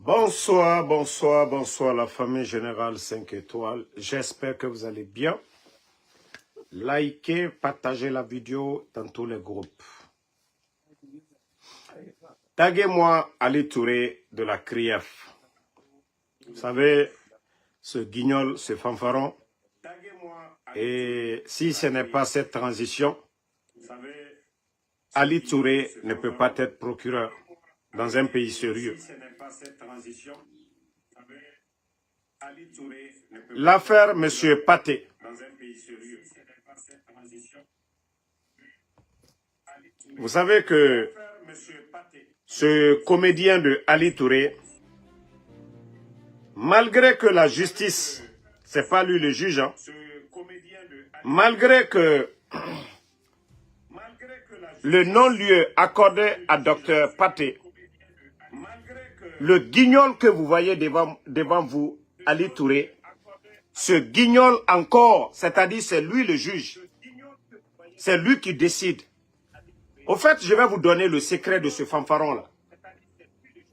Bonsoir, bonsoir, bonsoir la famille générale 5 étoiles. J'espère que vous allez bien. Likez, partagez la vidéo dans tous les groupes. Taguez-moi Ali Touré de la CRIEF. Vous savez, ce guignol, ce fanfaron. Et si ce n'est pas cette transition, Ali Touré ne peut pas être procureur dans un pays sérieux. L'affaire M. Pathé. Vous savez que ce comédien de Ali Touré, malgré que la justice, c'est pas lui le juge, hein, malgré que le non-lieu accordé à Dr Pathé, le guignol que vous voyez devant vous, Ali Touré, ce guignol encore, c'est-à-dire c'est lui le juge, c'est lui qui décide. Au fait, je vais vous donner le secret de ce fanfaron-là.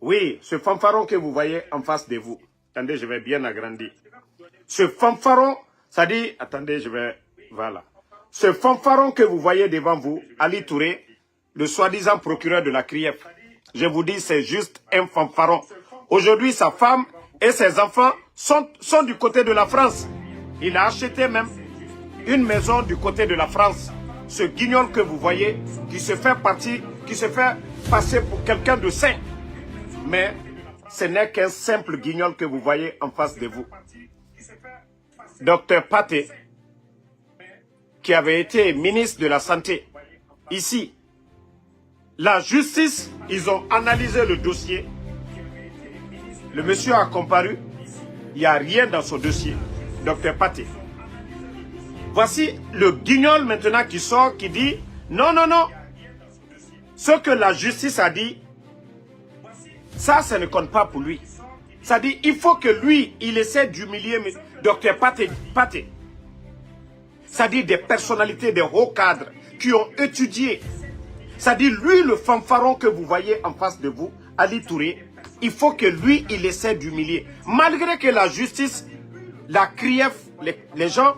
Oui, ce fanfaron que vous voyez en face de vous. Attendez, je vais bien agrandir. Ce fanfaron, ça dit, attendez, voilà. Ce fanfaron que vous voyez devant vous, Ali Touré, le soi-disant procureur de la CRIEF, je vous dis, c'est juste un fanfaron. Aujourd'hui, sa femme et ses enfants sont du côté de la France. Il a acheté même une maison du côté de la France. Ce guignol que vous voyez, qui se fait passer pour quelqu'un de saint. Mais ce n'est qu'un simple guignol que vous voyez en face de vous. Dr Pathé, qui avait été ministre de la Santé, ici, la justice, ils ont analysé le dossier. Le monsieur a comparu, il n'y a rien dans son dossier. Dr Pathé. Voici le guignol maintenant qui sort, qui dit, non, non, non, ce que la justice a dit, ça ne compte pas pour lui. Ça dit, il faut que lui, il essaie d'humilier Dr Pathé. Ça dit des personnalités, des hauts cadres qui ont étudié. Ça dit, lui, le fanfaron que vous voyez en face de vous, Ali Touré, il faut que lui, il essaie d'humilier. Malgré que la justice, la CRIEF, les gens,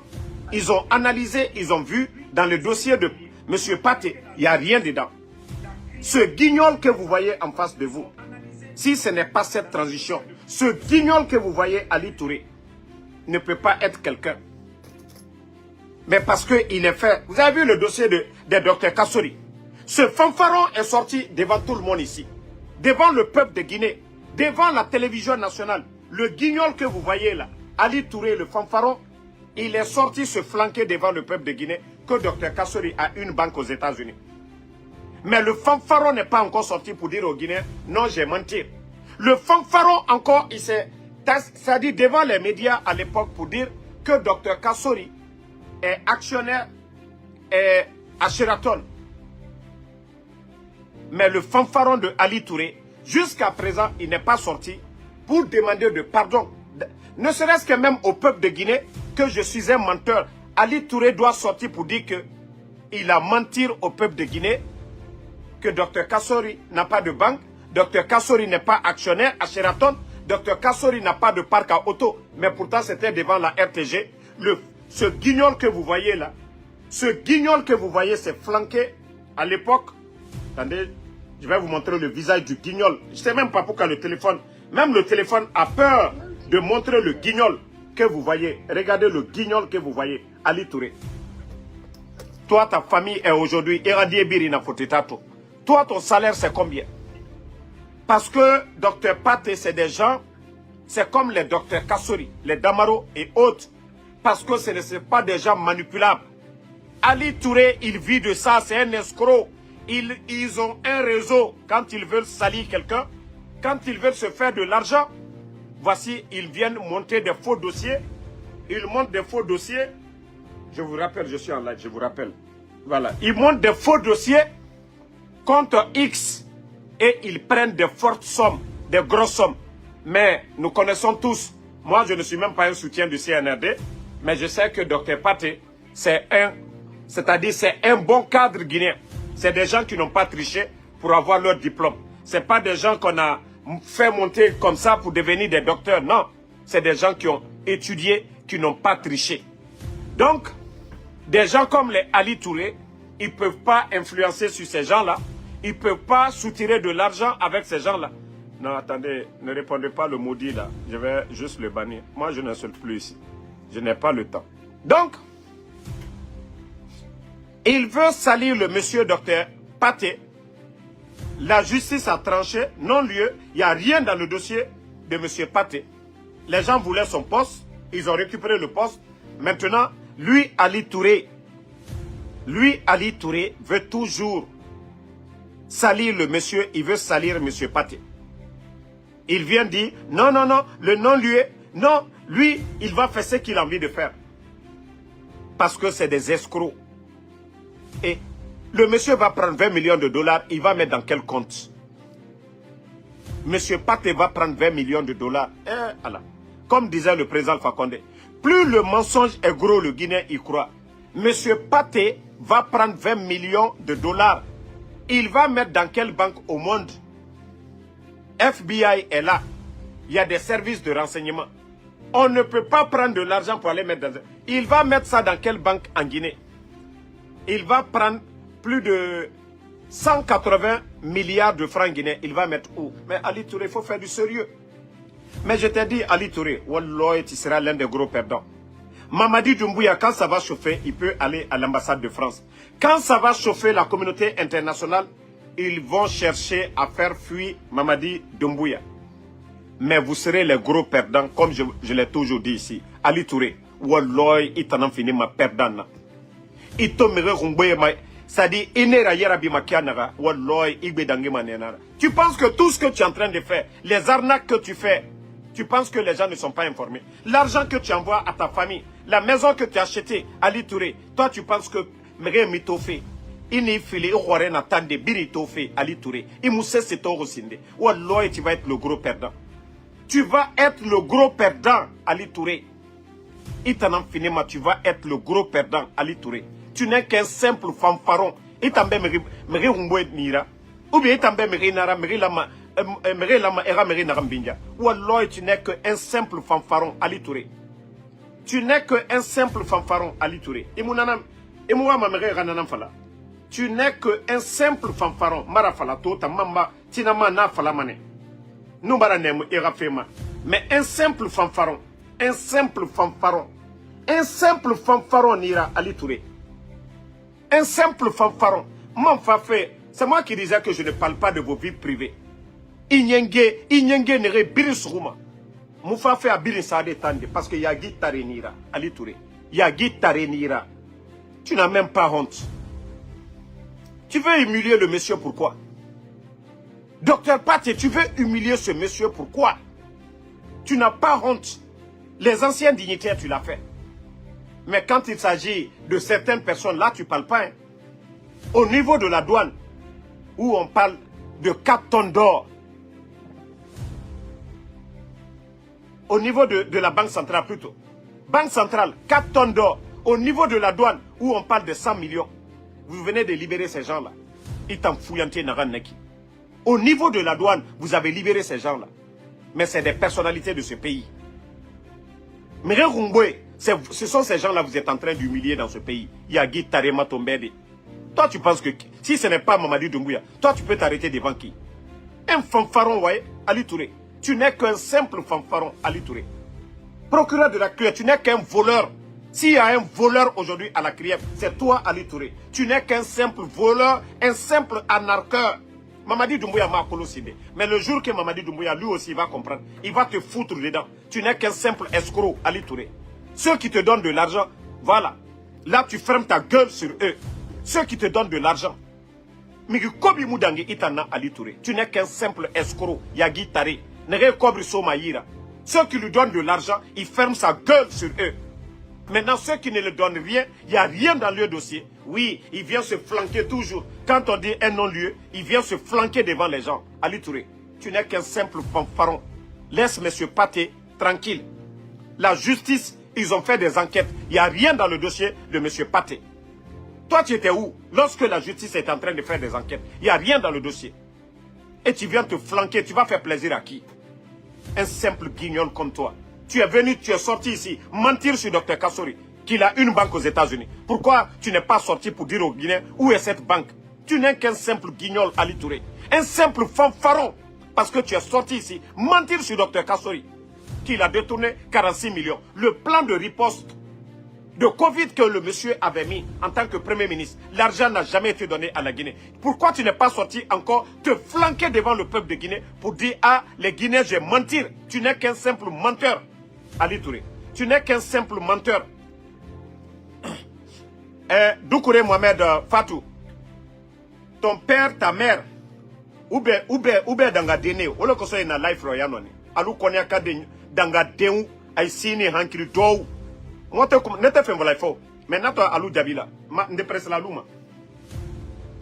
ils ont analysé, ils ont vu dans le dossier de M. Pathé, il n'y a rien dedans. Ce guignol que vous voyez en face de vous, si ce n'est pas cette transition, ce guignol que vous voyez, Ali Touré, ne peut pas être quelqu'un. Mais parce qu'il est fait. Vous avez vu le dossier de Dr Kassori. Ce fanfaron est sorti devant tout le monde ici. Devant le peuple de Guinée. Devant la télévision nationale. Le guignol que vous voyez là, Ali Touré, le fanfaron, il est sorti se flanquer devant le peuple de Guinée que Dr Kassori a une banque aux États-Unis. Mais le fanfaron n'est pas encore sorti pour dire aux Guinéens, non, j'ai menti. Le fanfaron encore, il s'est dit devant les médias à l'époque pour dire que Dr Kassori est actionnaire à Sheraton. Mais le fanfaron de Ali Touré, jusqu'à présent, il n'est pas sorti pour demander de pardon. Ne serait-ce que même au peuple de Guinée, que je suis un menteur. Ali Touré doit sortir pour dire qu'il a menti au peuple de Guinée, que Dr Kassori n'a pas de banque, Dr Kassori n'est pas actionnaire à Sheraton, Dr Kassori n'a pas de parc à auto, mais pourtant c'était devant la RTG. Ce guignol que vous voyez là, ce guignol que vous voyez s'est flanqué à l'époque. Attendez, je vais vous montrer le visage du guignol. Je ne sais même pas pourquoi le téléphone, même le téléphone a peur de montrer le guignol que vous voyez. Regardez le guignol que vous voyez, Ali Touré. Toi, ta famille est aujourd'hui éradiée Birina Fotetato. Toi, ton salaire, c'est combien? Parce que Dr Pathé, c'est des gens, c'est comme les Dr Kassori, les Damaro et autres. Parce que ce ne sont pas des gens manipulables. Ali Touré, il vit de ça, c'est un escroc. Ils ont un réseau. Quand ils veulent salir quelqu'un, quand ils veulent se faire de l'argent, voici, ils viennent monter des faux dossiers. Ils montent des faux dossiers. Je vous rappelle, je suis en live, je vous rappelle. Voilà. Ils montent des faux dossiers contre X. Et ils prennent des fortes sommes, des grosses sommes. Mais nous connaissons tous, moi je ne suis même pas un soutien du CNRD, mais je sais que Dr Pathé, c'est un bon cadre guinéen. C'est des gens qui n'ont pas triché pour avoir leur diplôme. Ce n'est pas des gens qu'on a fait monter comme ça pour devenir des docteurs. Non, c'est des gens qui ont étudié, qui n'ont pas triché. Donc, des gens comme les Ali Touré, ils ne peuvent pas influencer sur ces gens-là. Ils ne peuvent pas soutirer de l'argent avec ces gens-là. Non, attendez, ne répondez pas le maudit là. Je vais juste le bannir. Moi, je n'insulte plus ici. Je n'ai pas le temps. Donc, il veut salir le monsieur docteur Pathé. La justice a tranché, non-lieu. Il n'y a rien dans le dossier de monsieur Pathé. Les gens voulaient son poste. Ils ont récupéré le poste. Maintenant, lui, Ali Touré, veut toujours salir le monsieur. Il veut salir monsieur Pathé. Il vient dire, non, non, non, le non-lieu, non, lui, il va faire ce qu'il a envie de faire. Parce que c'est des escrocs. Et le monsieur va prendre 20 millions de dollars, il va mettre dans quel compte? Monsieur Pathé va prendre 20 millions de dollars. Allah. Comme disait le président Fakonde, plus le mensonge est gros, le Guinéen y croit. Monsieur Pathé va prendre 20 millions de dollars. Il va mettre dans quelle banque au monde? FBI est là. Il y a des services de renseignement. On ne peut pas prendre de l'argent pour aller mettre dans... Il va mettre ça dans quelle banque en Guinée? Il va prendre plus de 180 milliards de francs guinéens. Il va mettre où? Mais Ali Touré, il faut faire du sérieux. Mais je t'ai dit, Ali Touré, Wallah, tu seras l'un des gros perdants. Mamadi Doumbouya, quand ça va chauffer, il peut aller à l'ambassade de France. Quand ça va chauffer la communauté internationale, ils vont chercher à faire fuir Mamadi Doumbouya. Mais vous serez les gros perdants, comme je l'ai toujours dit ici. Ali Touré, Wallah, il t'en a fini ma perdant. Il te mérite Rumboye, c'est-à-dire, tu penses que tout ce que tu es en train de faire, les arnaques que tu fais, tu penses que les gens ne sont pas informés. L'argent que tu envoies à ta famille, la maison que tu as achetée, Ali Touré, toi tu penses que Méré Mitofe, il n'est filé au roi Nathan de Biritofe, Ali Touré, il mousse c'est ton resinde. Wallah, tu vas être le gros perdant. Tu vas être le gros perdant, Ali Touré. Il t'en a fini, mais tu vas être le gros perdant, Ali Touré. Tu n'es qu'un simple fanfaron. Il t'en a Méré Rumboye Nira. Ou bien il t'en a Méré Nara, Méré Lama. Wallah, tu n'es qu'un simple fanfaron, Ali Touré. Tu n'es qu'un simple fanfaron, Ali Touré. Tu n'es qu'un simple fanfaron. Marafala tota mamba tinama na falamane. Nous baranem irafema. Mais un simple fanfaron. Un simple fanfaron. Un simple fanfaron ira Ali Touré. Un simple fanfaron. C'est moi qui disais que je ne parle pas de vos vies privées. Inyenge nere birisuma. Moufa fait à birisade tande parce que Yagi Tarenira, Ali Touré. Yagi Tarenira. Tu n'as même pas honte. Tu veux humilier le monsieur, pourquoi? Docteur Pathé, tu veux humilier ce monsieur, pourquoi? Tu n'as pas honte. Les anciens dignitaires, tu l'as fait. Mais quand il s'agit de certaines personnes, là, tu ne parles pas. Hein. Au niveau de la douane, où on parle de 4 tonnes d'or, au niveau de la banque centrale plutôt. Banque centrale, 4 tonnes d'or. Au niveau de la douane, où on parle de 100 millions. Vous venez de libérer ces gens-là. Ils t'en fouillanté Naranaki. Au niveau de la douane, vous avez libéré ces gens-là. Mais c'est des personnalités de ce pays. Méré Rumboye, ce sont ces gens-là que vous êtes en train d'humilier dans ce pays. Yagi Tarema Tombede. Toi, tu penses que si ce n'est pas Mamadi Doumbouya, toi, tu peux t'arrêter devant qui? Un fanfaron, ouais, Ali Touré. Tu n'es qu'un simple fanfaron, Ali Touré. Procureur de la crière, tu n'es qu'un voleur. S'il y a un voleur aujourd'hui à la crière, c'est toi, Ali Touré. Tu n'es qu'un simple voleur, un simple anarcheur. Mamadi Doumbouya m'a colossé. Mais le jour que Mamadi Doumbouya, lui aussi, va comprendre, il va te foutre dedans. Tu n'es qu'un simple escroc, Ali Touré. Ceux qui te donnent de l'argent, voilà. Là, tu fermes ta gueule sur eux. Ceux qui te donnent de l'argent. Migi Kobi Moudangi Itana Ali Touré. Tu n'es qu'un simple escroc, Yagi Tare. Nere Kobri Somaïra. Ceux qui lui donnent de l'argent, il ferme sa gueule sur eux. Maintenant, ceux qui ne le donnent rien, il n'y a rien dans leur dossier. Oui, il vient se flanquer toujours. Quand on dit un non-lieu, il vient se flanquer devant les gens. Ali Touré, tu n'es qu'un simple fanfaron. Laisse M. Pathé tranquille. La justice, ils ont fait des enquêtes. Il n'y a rien dans le dossier de M. Pathé. Toi, tu étais où lorsque la justice est en train de faire des enquêtes? Il n'y a rien dans le dossier. et tu viens te flanquer, tu vas faire plaisir à qui? Un simple guignol comme toi. Tu es venu, tu es sorti ici, mentir sur Dr Kassori, qu'il a une banque aux États-Unis. Pourquoi tu n'es pas sorti pour dire aux Guinéens où est cette banque? Tu n'es qu'un simple guignol, Ali Touré. Un simple fanfaron. Parce que tu es sorti ici, mentir sur Dr Kassori, qu'il a détourné 46 millions. Le plan de riposte de Covid que le monsieur avait mis en tant que Premier ministre, l'argent n'a jamais été donné à la Guinée. Pourquoi tu n'es pas sorti encore te flanquer devant le peuple de Guinée pour dire, ah, les Guinéens, j'ai mentir. Tu n'es qu'un simple menteur, Ali Touré. Tu n'es qu'un simple menteur. Doukouré Mohamed Fatou, ton père, ta mère, ou bien danga dene, ou le conseil na life royanoni, alou konya kade danga denu, ay sini hankiri dou. Mais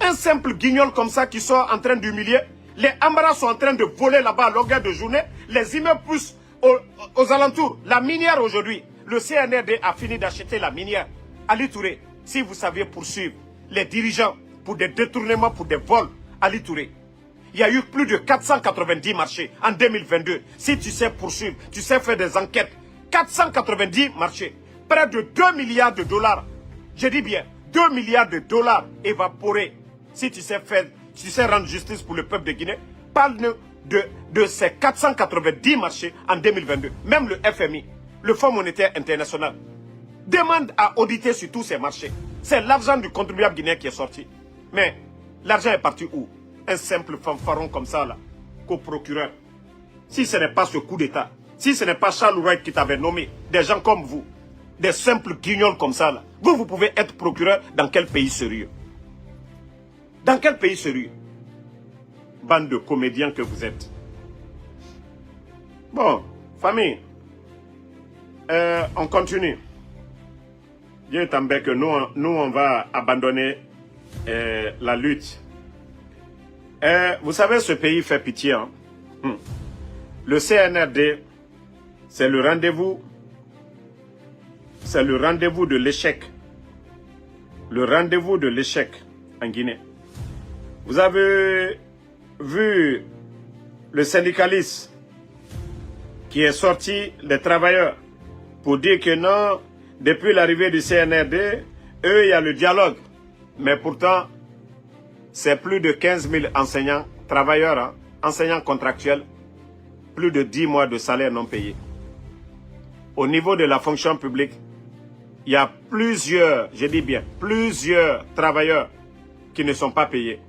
un simple guignol comme ça qui sont en train d'humilier, les Ambaras sont en train de voler là-bas à longueur de journée, les immeubles poussent aux alentours. La minière aujourd'hui, le CNRD a fini d'acheter la minière. Ali Touré, si vous saviez poursuivre les dirigeants pour des détournements, pour des vols, Ali Touré, il y a eu plus de 490 marchés en 2022. Si tu sais poursuivre, tu sais faire des enquêtes, 490 marchés. Près de 2 milliards de dollars, je dis bien 2 milliards de dollars évaporés. Si tu sais faire, tu sais rendre justice pour le peuple de Guinée, parle-nous de ces 490 marchés en 2022. Même le FMI, le Fonds monétaire international, demande à auditer sur tous ces marchés. C'est l'argent du contribuable guinéen qui est sorti. Mais l'argent est parti où? Un simple fanfaron comme ça là, qu'au procureur. Si ce n'est pas ce coup d'État, si ce n'est pas Charles Wright qui t'avait nommé, des gens comme vous, des simples guignols comme ça là, vous pouvez être procureur dans quel pays sérieux? Dans quel pays sérieux? Bande de comédiens que vous êtes. Bon, famille, on continue. Dieu t'embête que nous on va abandonner la lutte. Vous savez, ce pays fait pitié. Hein? Le CNRD, c'est le rendez-vous. C'est le rendez-vous de l'échec. Le rendez-vous de l'échec en Guinée. Vous avez vu le syndicaliste qui est sorti, les travailleurs, pour dire que non, depuis l'arrivée du CNRD, eux, il y a le dialogue. Mais pourtant, c'est plus de 15 000 enseignants, travailleurs, hein, enseignants contractuels, plus de 10 mois de salaire non payé. Au niveau de la fonction publique, il y a plusieurs, je dis bien, plusieurs travailleurs qui ne sont pas payés.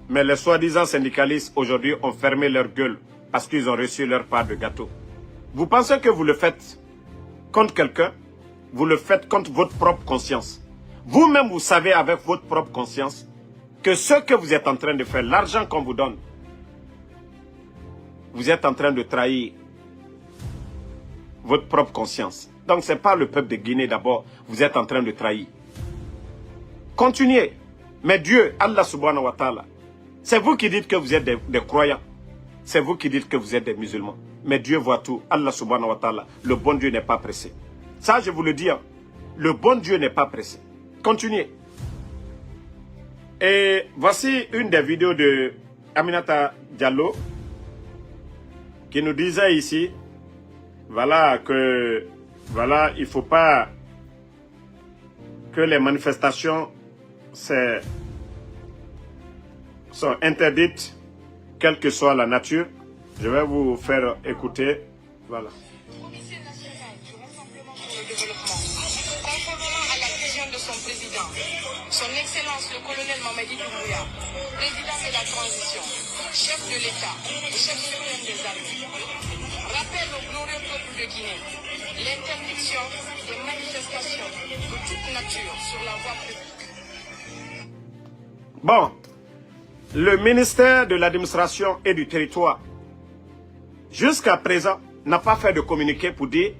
Mais les soi-disant syndicalistes aujourd'hui ont fermé leur gueule parce qu'ils ont reçu leur part de gâteau. Vous pensez que vous le faites contre quelqu'un? Vous le faites contre votre propre conscience. Vous-même, vous savez avec votre propre conscience que ce que vous êtes en train de faire, l'argent qu'on vous donne, vous êtes en train de trahir votre propre conscience. Donc, ce n'est pas le peuple de Guinée d'abord, vous êtes en train de trahir. Continuez. Mais Dieu, Allah subhanahu wa ta'ala, c'est vous qui dites que vous êtes des croyants. C'est vous qui dites que vous êtes des musulmans. Mais Dieu voit tout. Allah subhanahu wa ta'ala, le bon Dieu n'est pas pressé. Ça, je vous le dis, hein, le bon Dieu n'est pas pressé. Continuez. Et voici une des vidéos de Aminata Diallo qui nous disait ici, voilà, que, voilà, il ne faut pas que les manifestations sont interdites, quelle que soit la nature. Je vais vous faire écouter. Voilà. Comité national du Rassemblement pour le développement, conformément à la vision de son président, son Excellence le colonel Mamadi Doumbouya, président de la transition, chef de l'État, chef suprême des armées, rappelle au glorieux peuple de Guinée l'interdiction des manifestations de toute nature sur la voie publique. Bon, le ministère de l'administration et du territoire, jusqu'à présent, n'a pas fait de communiqué pour dire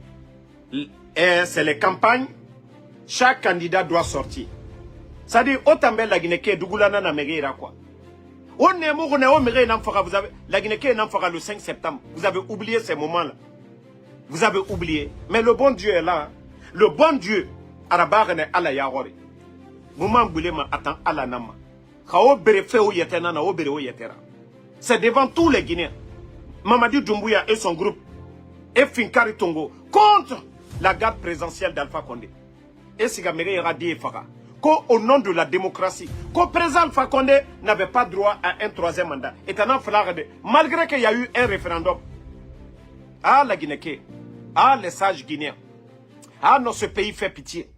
c'est les campagnes, chaque candidat doit sortir. C'est-à-dire, autant la Guinée qui est Dougoulana n'a pas quoi. La Guinée qui est le 5 septembre. Vous avez oublié ces moments-là. Vous avez oublié. Mais le bon Dieu est là. Le bon Dieu, Arabarene Allah Yahori. Mouma Boulema attend Allah Nama. C'est devant tous les Guinéens. Mamadi Doumbouya et son groupe, et Finkari Tongo, contre la garde présidentielle d'Alpha Condé. Et Sigamere Radi Fara. Qu'au nom de la démocratie, qu'au président Alpha Condé n'avait pas droit à un troisième mandat. Et malgré qu'il y a eu un référendum. Ah, la Guinée, ah, les sages guinéens. Ah, non, ce pays fait pitié.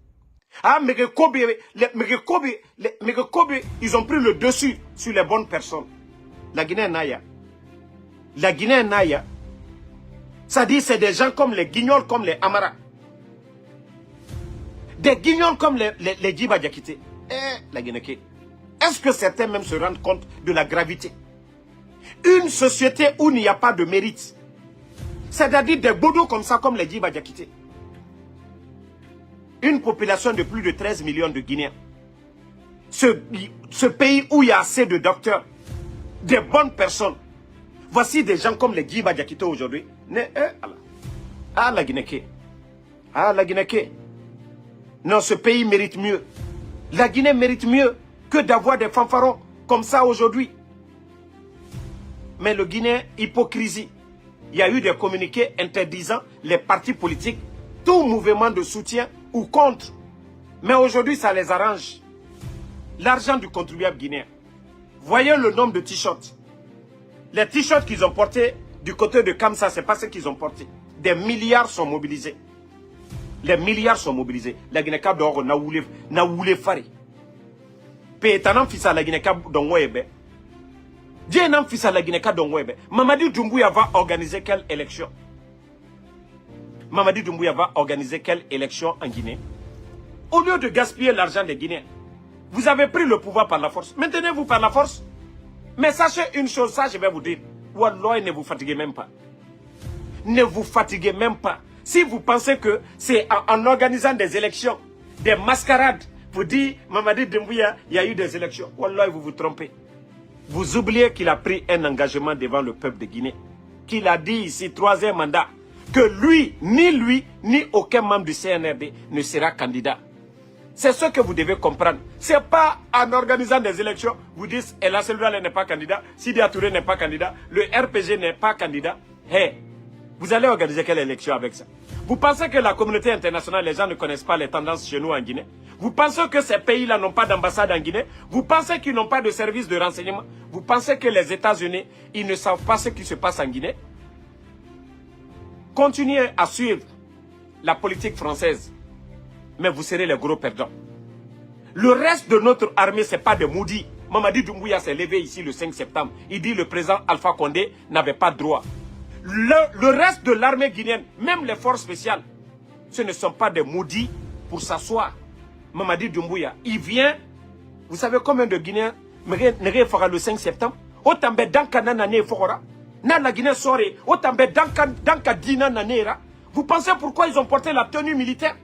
Ah, Megekobe, ils ont pris le dessus sur les bonnes personnes. La Guinée Naya. La Guinée Naya. Ça dit, c'est des gens comme les Guignols, comme les Amara. Des Guignols comme les Djiba Diakité. La Guinée. Est-ce que certains même se rendent compte de la gravité? Une société où il n'y a pas de mérite. C'est-à-dire des bodos comme ça, comme les Djiba Diakité. Une population de plus de 13 millions de Guinéens. Ce pays où il y a assez de docteurs, des bonnes personnes. Voici des gens comme les Djiba Diakité aujourd'hui. Ah, la Guinée. Ah, la Guinée. Non, ce pays mérite mieux. La Guinée mérite mieux que d'avoir des fanfarons comme ça aujourd'hui. Mais le Guinéen, hypocrisie. Il y a eu des communiqués interdisant les partis politiques, tout mouvement de soutien ou contre. Mais aujourd'hui, ça les arrange. L'argent du contribuable guinéen. Voyez le nombre de t-shirts. Les t-shirts qu'ils ont portés du côté de Kamsa, ce n'est pas ce qu'ils ont porté. Des milliards sont mobilisés. Les milliards sont mobilisés. La Guinée-Cap d'Oro n'a voulu faire. Pétanan fils à la Guinée-Cap d'Ongwebe. Dieu n'a fils à la Guinée-Cap d'Ongwebe. Mamadi Doumbouya va organiser quelle élection? Mamadi Doumbouya va organiser quelle élection en Guinée? Au lieu de gaspiller l'argent des Guinéens, vous avez pris le pouvoir par la force. Maintenez-vous par la force. Mais sachez une chose, ça je vais vous dire. Wallah, ne vous fatiguez même pas. Ne vous fatiguez même pas. Si vous pensez que c'est en organisant des élections, des mascarades, vous dites, Mamadi Doumbouya, il y a eu des élections. Wallah, vous vous trompez. Vous oubliez qu'il a pris un engagement devant le peuple de Guinée. Qu'il a dit ici, troisième mandat, que lui, ni aucun membre du CNRD ne sera candidat. C'est ce que vous devez comprendre. Ce n'est pas en organisant des élections, vous dites, Ella Seloudal n'est pas candidat, Sidi Touré n'est pas candidat, le RPG n'est pas candidat. Hey, vous allez organiser quelle élection avec ça? Vous pensez que la communauté internationale, les gens ne connaissent pas les tendances chez nous en Guinée? Vous pensez que ces pays-là n'ont pas d'ambassade en Guinée? Vous pensez qu'ils n'ont pas de service de renseignement? Vous pensez que les États-Unis, ils ne savent pas ce qui se passe en Guinée? Continuez à suivre la politique française, mais vous serez les gros perdants. Le reste de notre armée, ce n'est pas des maudits. Mamadi Doumbouya s'est levé ici le 5 septembre. Il dit que le président Alpha Condé n'avait pas de droit. Le reste de l'armée guinéenne, même les forces spéciales, ce ne sont pas des maudits pour s'asseoir. Mamadi Doumbouya, il vient, vous savez combien de Guinéens ne fera le 5 septembre? Autant de Dankana Nane Fora, na la Guinée Soré, autant de Dankadina Nanera. Vous pensez pourquoi ils ont porté la tenue militaire?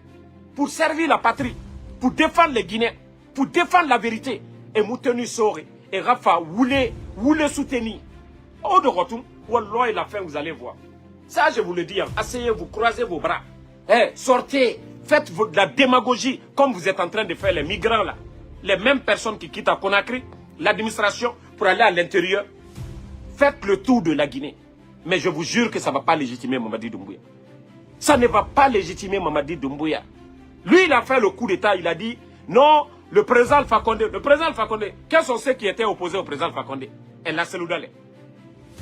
Pour servir la patrie, pour défendre les Guinéens, pour défendre la vérité. Et Moutenu Soré, et Rafa, voulez soutenir. Au de retour, Wallah, la fin, vous allez voir. Ça, je vous le dis, asseyez-vous, croisez vos bras. Sortez, faites de la démagogie, comme vous êtes en train de faire les migrants là. Les mêmes personnes qui quittent à Conakry, l'administration, pour aller à l'intérieur. Faites le tour de la Guinée. Mais je vous jure que ça ne va pas légitimer Mamadi Doumbouya. Ça ne va pas légitimer Mamadi Doumbouya. Lui, il a fait le coup d'État, il a dit, non, le président Alpha Condé, quels sont ceux qui étaient opposés au président Alpha Condé? Ella Seloudal,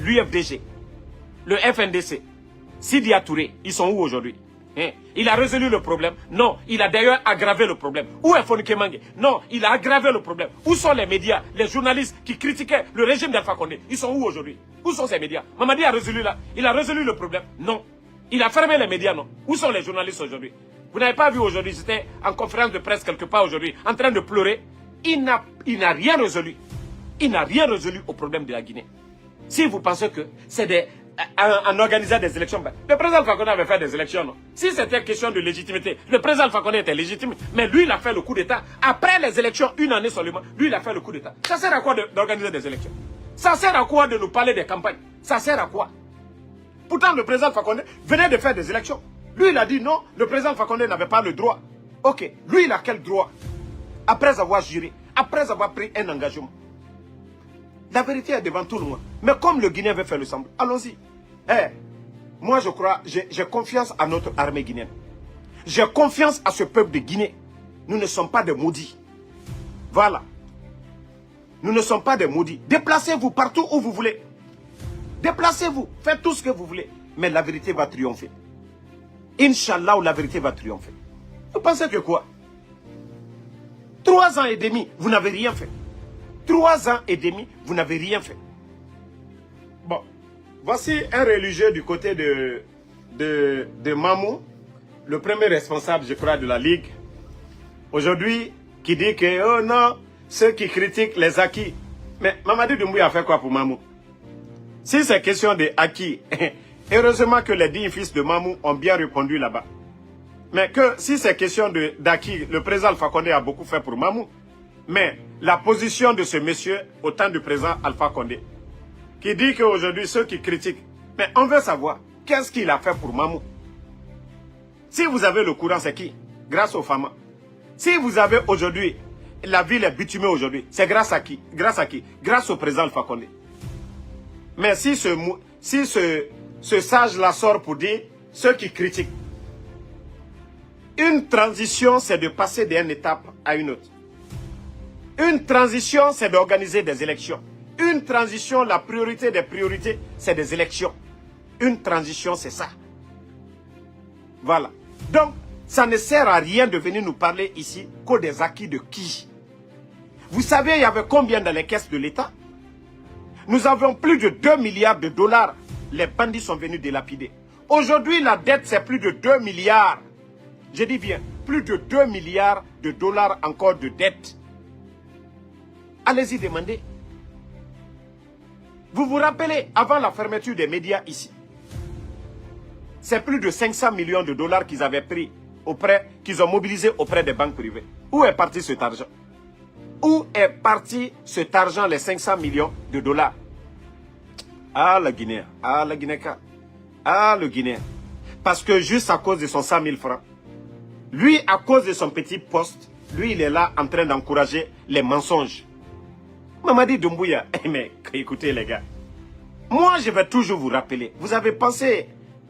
l'UFDG, le FNDC, Sidi Touré, ils sont où aujourd'hui? Il a résolu le problème? Non, il a d'ailleurs aggravé le problème. Où est Fonike Mange? Non, il a aggravé le problème. Où sont les médias, les journalistes qui critiquaient le régime d'Alpha Condé? Ils sont où aujourd'hui? Où sont ces médias? Mamadi a résolu là. Il a résolu le problème? Non. Il a fermé les médias? Non. Où sont les journalistes aujourd'hui? Vous n'avez pas vu aujourd'hui, j'étais en conférence de presse quelque part aujourd'hui, en train de pleurer. Il n'a rien résolu. Il n'a rien résolu au problème de la Guinée. Si vous pensez que c'est en organisant des élections, le président Alpha Condé avait fait des élections, non? Si c'était question de légitimité, le président Alpha Condé était légitime, mais lui, il a fait le coup d'État. Après les élections, une année seulement, lui, il a fait le coup d'État. Ça sert à quoi d'organiser des élections? Ça sert à quoi de nous parler des campagnes? Ça sert à quoi? Pourtant, le président Alpha Condé venait de faire des élections. Lui, il a dit non, le président Alpha Condé n'avait pas le droit. Ok, lui, il a quel droit? Après avoir juré, après avoir pris un engagement. La vérité est devant tout le monde. Mais comme le Guinéen veut faire le semblant, allons-y. Moi, je crois, j'ai confiance à notre armée guinéenne. J'ai confiance à ce peuple de Guinée. Nous ne sommes pas des maudits. Voilà. Nous ne sommes pas des maudits. Déplacez-vous partout où vous voulez. Déplacez-vous. Faites tout ce que vous voulez. Mais la vérité va triompher. Inch'Allah, la vérité va triompher. Vous pensez que quoi? 3 ans et demi, vous n'avez rien fait. 3 ans et demi, vous n'avez rien fait. Bon, voici un religieux du côté de Mamou, le premier responsable, je crois, de la Ligue. Aujourd'hui, qui dit que, oh non, ceux qui critiquent les acquis. Mais Mamadi Doumbouya a fait quoi pour Mamou? Si c'est question de acquis, heureusement que les 10 fils de Mamou ont bien répondu là-bas. Mais que si c'est question d'acquis, le président Alpha Condé a beaucoup fait pour Mamou. Mais la position de ce monsieur au temps du président Alpha Condé, qui dit qu'aujourd'hui ceux qui critiquent, mais on veut savoir qu'est-ce qu'il a fait pour Mamou. Si vous avez le courant, c'est qui? Grâce aux femmes. Si vous avez aujourd'hui, la ville est bitumée aujourd'hui, c'est grâce à qui? Grâce à qui? Grâce au président Alpha Condé. Mais si ce sage-là sort pour dire ceux qui critiquent, une transition, c'est de passer d'une étape à une autre. Une transition, c'est d'organiser des élections. Une transition, la priorité des priorités, c'est des élections. Une transition, c'est ça. Voilà. Donc, ça ne sert à rien de venir nous parler ici que des acquis de qui? Vous savez, il y avait combien dans les caisses de l'État? Nous avons plus de 2 milliards de dollars. Les bandits sont venus dilapider. Aujourd'hui, la dette, c'est plus de 2 milliards. Je dis bien, plus de 2 milliards de dollars encore de dette. Allez-y demander. Vous vous rappelez, avant la fermeture des médias ici, c'est plus de 500 millions de dollars qu'ils avaient pris qu'ils ont mobilisé auprès des banques privées. Où est parti cet argent? Où est parti cet argent, les 500 millions de dollars? Ah, le Guinéen. Ah, le Guinéen. Ah, le Guinéen. Parce que juste à cause de son 100 000 francs, lui, à cause de son petit poste, lui, il est là en train d'encourager les mensonges. Mamadi Doumbouya, mais écoutez les gars, moi je vais toujours vous rappeler, vous avez pensé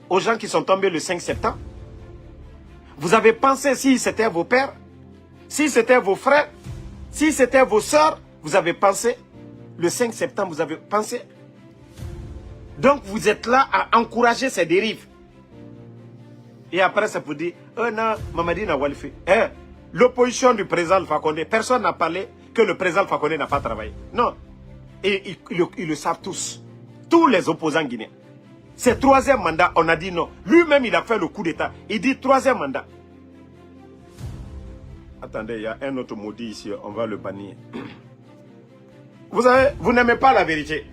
aux gens qui sont tombés le 5 septembre? Vous avez pensé si c'était vos pères, si c'était vos frères, si c'était vos sœurs, vous avez pensé le 5 septembre, vous avez pensé? Donc vous êtes là à encourager ces dérives. Et après ça vous dit, oh non, Mamadi n'a pas fait. L'opposition du président Alpha Condé, personne n'a parlé que le président Alpha Condé n'a pas travaillé. Non. Et ils le savent tous. Tous les opposants guinéens. C'est 3e mandat, on a dit non. Lui-même, il a fait le coup d'État. Il dit 3e mandat. Attendez, il y a un autre maudit ici, on va le bannir. Vous savez, vous n'aimez pas la vérité.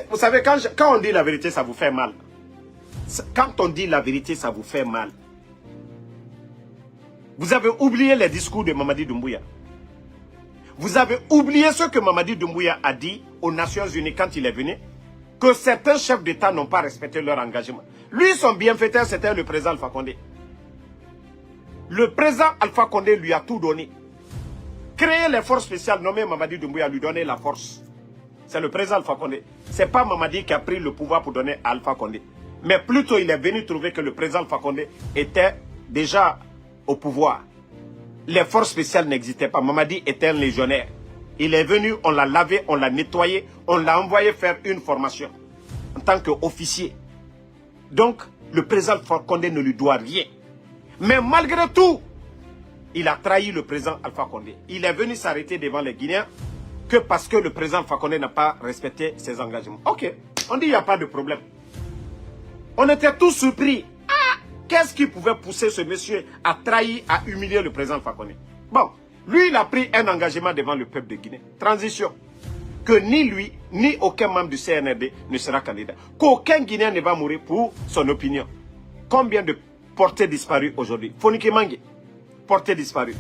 Vous savez, quand on dit la vérité, ça vous fait mal. Quand on dit la vérité, ça vous fait mal. Vous avez oublié les discours de Mamadi Doumbouya. Vous avez oublié ce que Mamadi Doumbouya a dit aux Nations Unies quand il est venu, que certains chefs d'État n'ont pas respecté leur engagement. Lui, son bienfaiteur, c'était le président Alpha Condé. Le président Alpha Condé lui a tout donné. Créer les forces spéciales, nommer Mamadi Doumbouya, lui donner la force. C'est le président Alpha Condé. Ce n'est pas Mamadi qui a pris le pouvoir pour donner à Alpha Condé. Mais plutôt, il est venu trouver que le président Alpha Condé était déjà au pouvoir. Les forces spéciales n'existaient pas. Mamadi était un légionnaire. Il est venu, on l'a lavé, on l'a nettoyé, on l'a envoyé faire une formation en tant qu'officier. Donc, le président Alpha Condé ne lui doit rien. Mais malgré tout, il a trahi le président Alpha Condé. Il est venu s'arrêter devant les Guinéens que parce que le président Alpha Condé n'a pas respecté ses engagements. Ok, on dit il n'y a pas de problème. On était tous surpris. Qu'est-ce qui pouvait pousser ce monsieur à trahir, à humilier le président Alpha Condé? Bon, lui, il a pris un engagement devant le peuple de Guinée. Transition. Que ni lui, ni aucun membre du CNRD ne sera candidat. Qu'aucun Guinéen ne va mourir pour son opinion. Combien de portés disparus aujourd'hui? Fonike Mangue, porté disparu.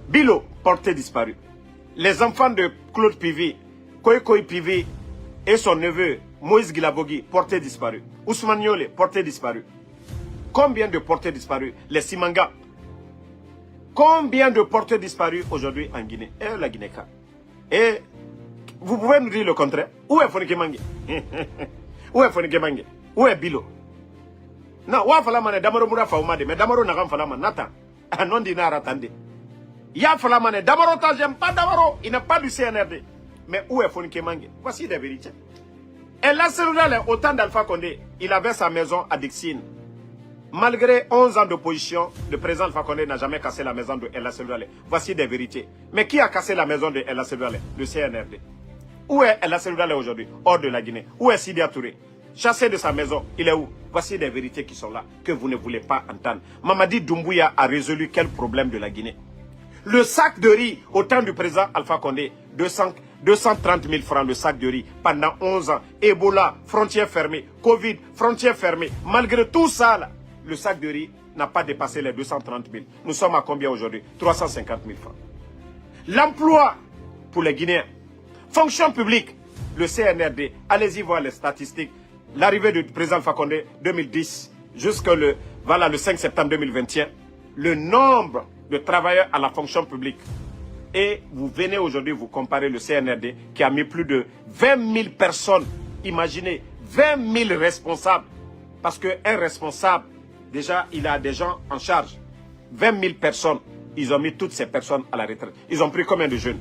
Bilo, porté disparu. Les enfants de Claude Pivi, Koikoi Pivi et son neveu Moïse Guilabogi, porté disparu. Ousmane Yole, porté disparu. Combien de portés disparus? Les Simanga. Combien de portés disparus aujourd'hui en Guinée? Et la Guinée. Et Vous pouvez nous dire le contraire? Où est Fonike Mange? Où est Fonike Mange? Où est Bilo? Non, wa falamane Damaro Moura Faoumade, mais Damaro n'a pas falamane, Nathan. Non dina ratande. Ya falamane Damaro j'aime pas Damaro, il n'a pas du CNRD. Mais où est Fonike Mange? Voici des vérités. Et là, c'est au temps d'Alpha Condé, il avait sa maison à Dixine. Malgré 11 ans d'opposition, le président Alpha Condé n'a jamais cassé la maison de Ella Selouale. Voici des vérités. Mais qui a cassé la maison de Ella Selouale? Le CNRD. Où est Ella Selouale aujourd'hui? Hors de la Guinée. Où est Sidi Touré? Chassé de sa maison, il est où? Voici des vérités qui sont là, que vous ne voulez pas entendre. Mamadi Doumbouya a résolu quel problème de la Guinée? Le sac de riz, au temps du président Alpha Condé, 230 000 francs le sac de riz pendant 11 ans. Ebola, frontières fermées. Covid, frontières fermées. Malgré tout ça, là, le sac de riz n'a pas dépassé les 230 000. Nous sommes à combien aujourd'hui? 350 000 francs. L'emploi pour les Guinéens. Fonction publique, le CNRD. Allez-y voir les statistiques. L'arrivée du président Alpha Condé 2010 jusqu'au le 5 septembre 2021. Le nombre de travailleurs à la fonction publique. Et vous venez aujourd'hui vous comparer le CNRD qui a mis plus de 20 000 personnes. Imaginez, 20 000 responsables. Parce qu'un responsable, déjà, il a des gens en charge. 20 000 personnes, ils ont mis toutes ces personnes à la retraite. Ils ont pris combien de jeunes?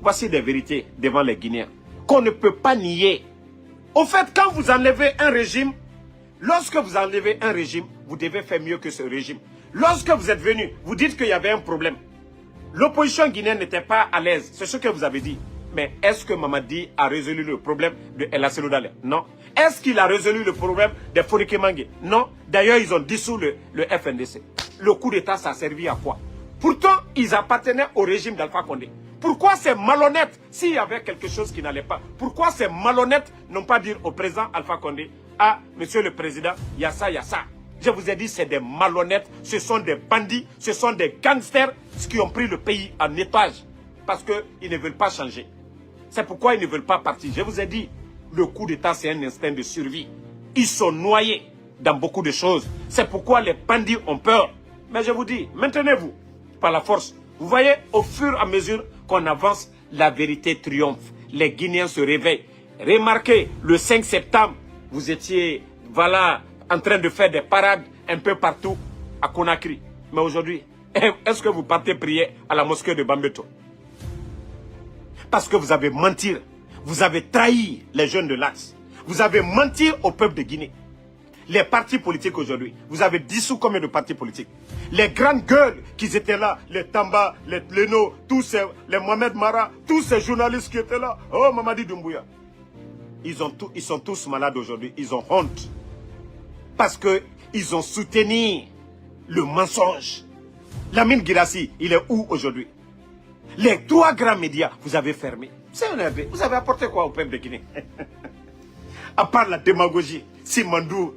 Voici des vérités devant les Guinéens qu'on ne peut pas nier. Au fait, quand vous enlevez un régime, lorsque vous enlevez un régime, vous devez faire mieux que ce régime. Lorsque vous êtes venu, vous dites qu'il y avait un problème. L'opposition guinéenne n'était pas à l'aise. C'est ce que vous avez dit. Mais est-ce que Mamadi a résolu le problème de Ella Selouale? Non. Est-ce qu'il a résolu le problème de Fonike Mange? Non. D'ailleurs, ils ont dissous le FNDC. Le coup d'État, ça a servi à quoi? Pourtant, ils appartenaient au régime d'Alpha Condé. Pourquoi ces malhonnêtes, s'il y avait quelque chose qui n'allait pas, pourquoi ces malhonnêtes n'ont pas dit au président Alpha Condé, ah, monsieur le président, il y a ça, il y a ça. Je vous ai dit, c'est des malhonnêtes, ce sont des bandits, ce sont des gangsters qui ont pris le pays en étage parce qu'ils ne veulent pas changer. C'est pourquoi ils ne veulent pas partir. Je vous ai dit, le coup d'État, c'est un instinct de survie. Ils sont noyés dans beaucoup de choses. C'est pourquoi les bandits ont peur. Mais je vous dis, maintenez-vous par la force. Vous voyez, au fur et à mesure qu'on avance, la vérité triomphe. Les Guinéens se réveillent. Remarquez, le 5 septembre, vous étiez, voilà, en train de faire des parades un peu partout à Conakry. Mais aujourd'hui, est-ce que vous partez prier à la mosquée de Bambeto? Parce que vous avez menti. Vous avez trahi les jeunes de l'Axe. Vous avez menti au peuple de Guinée. Les partis politiques aujourd'hui, vous avez dissous combien de partis politiques? Les grandes gueules qui étaient là, les Tamba, les Leno, tous ces, les Mohamed Mara, tous ces journalistes qui étaient là, oh Mamadi Doumbouya. Ils sont tous malades aujourd'hui, ils ont honte. Parce qu'ils ont soutenu le mensonge. Lamine Guirassy, il est où aujourd'hui? Les 3 grands médias, vous avez fermé. CNRD, vous avez apporté quoi au peuple de Guinée? À part la démagogie, Simandou,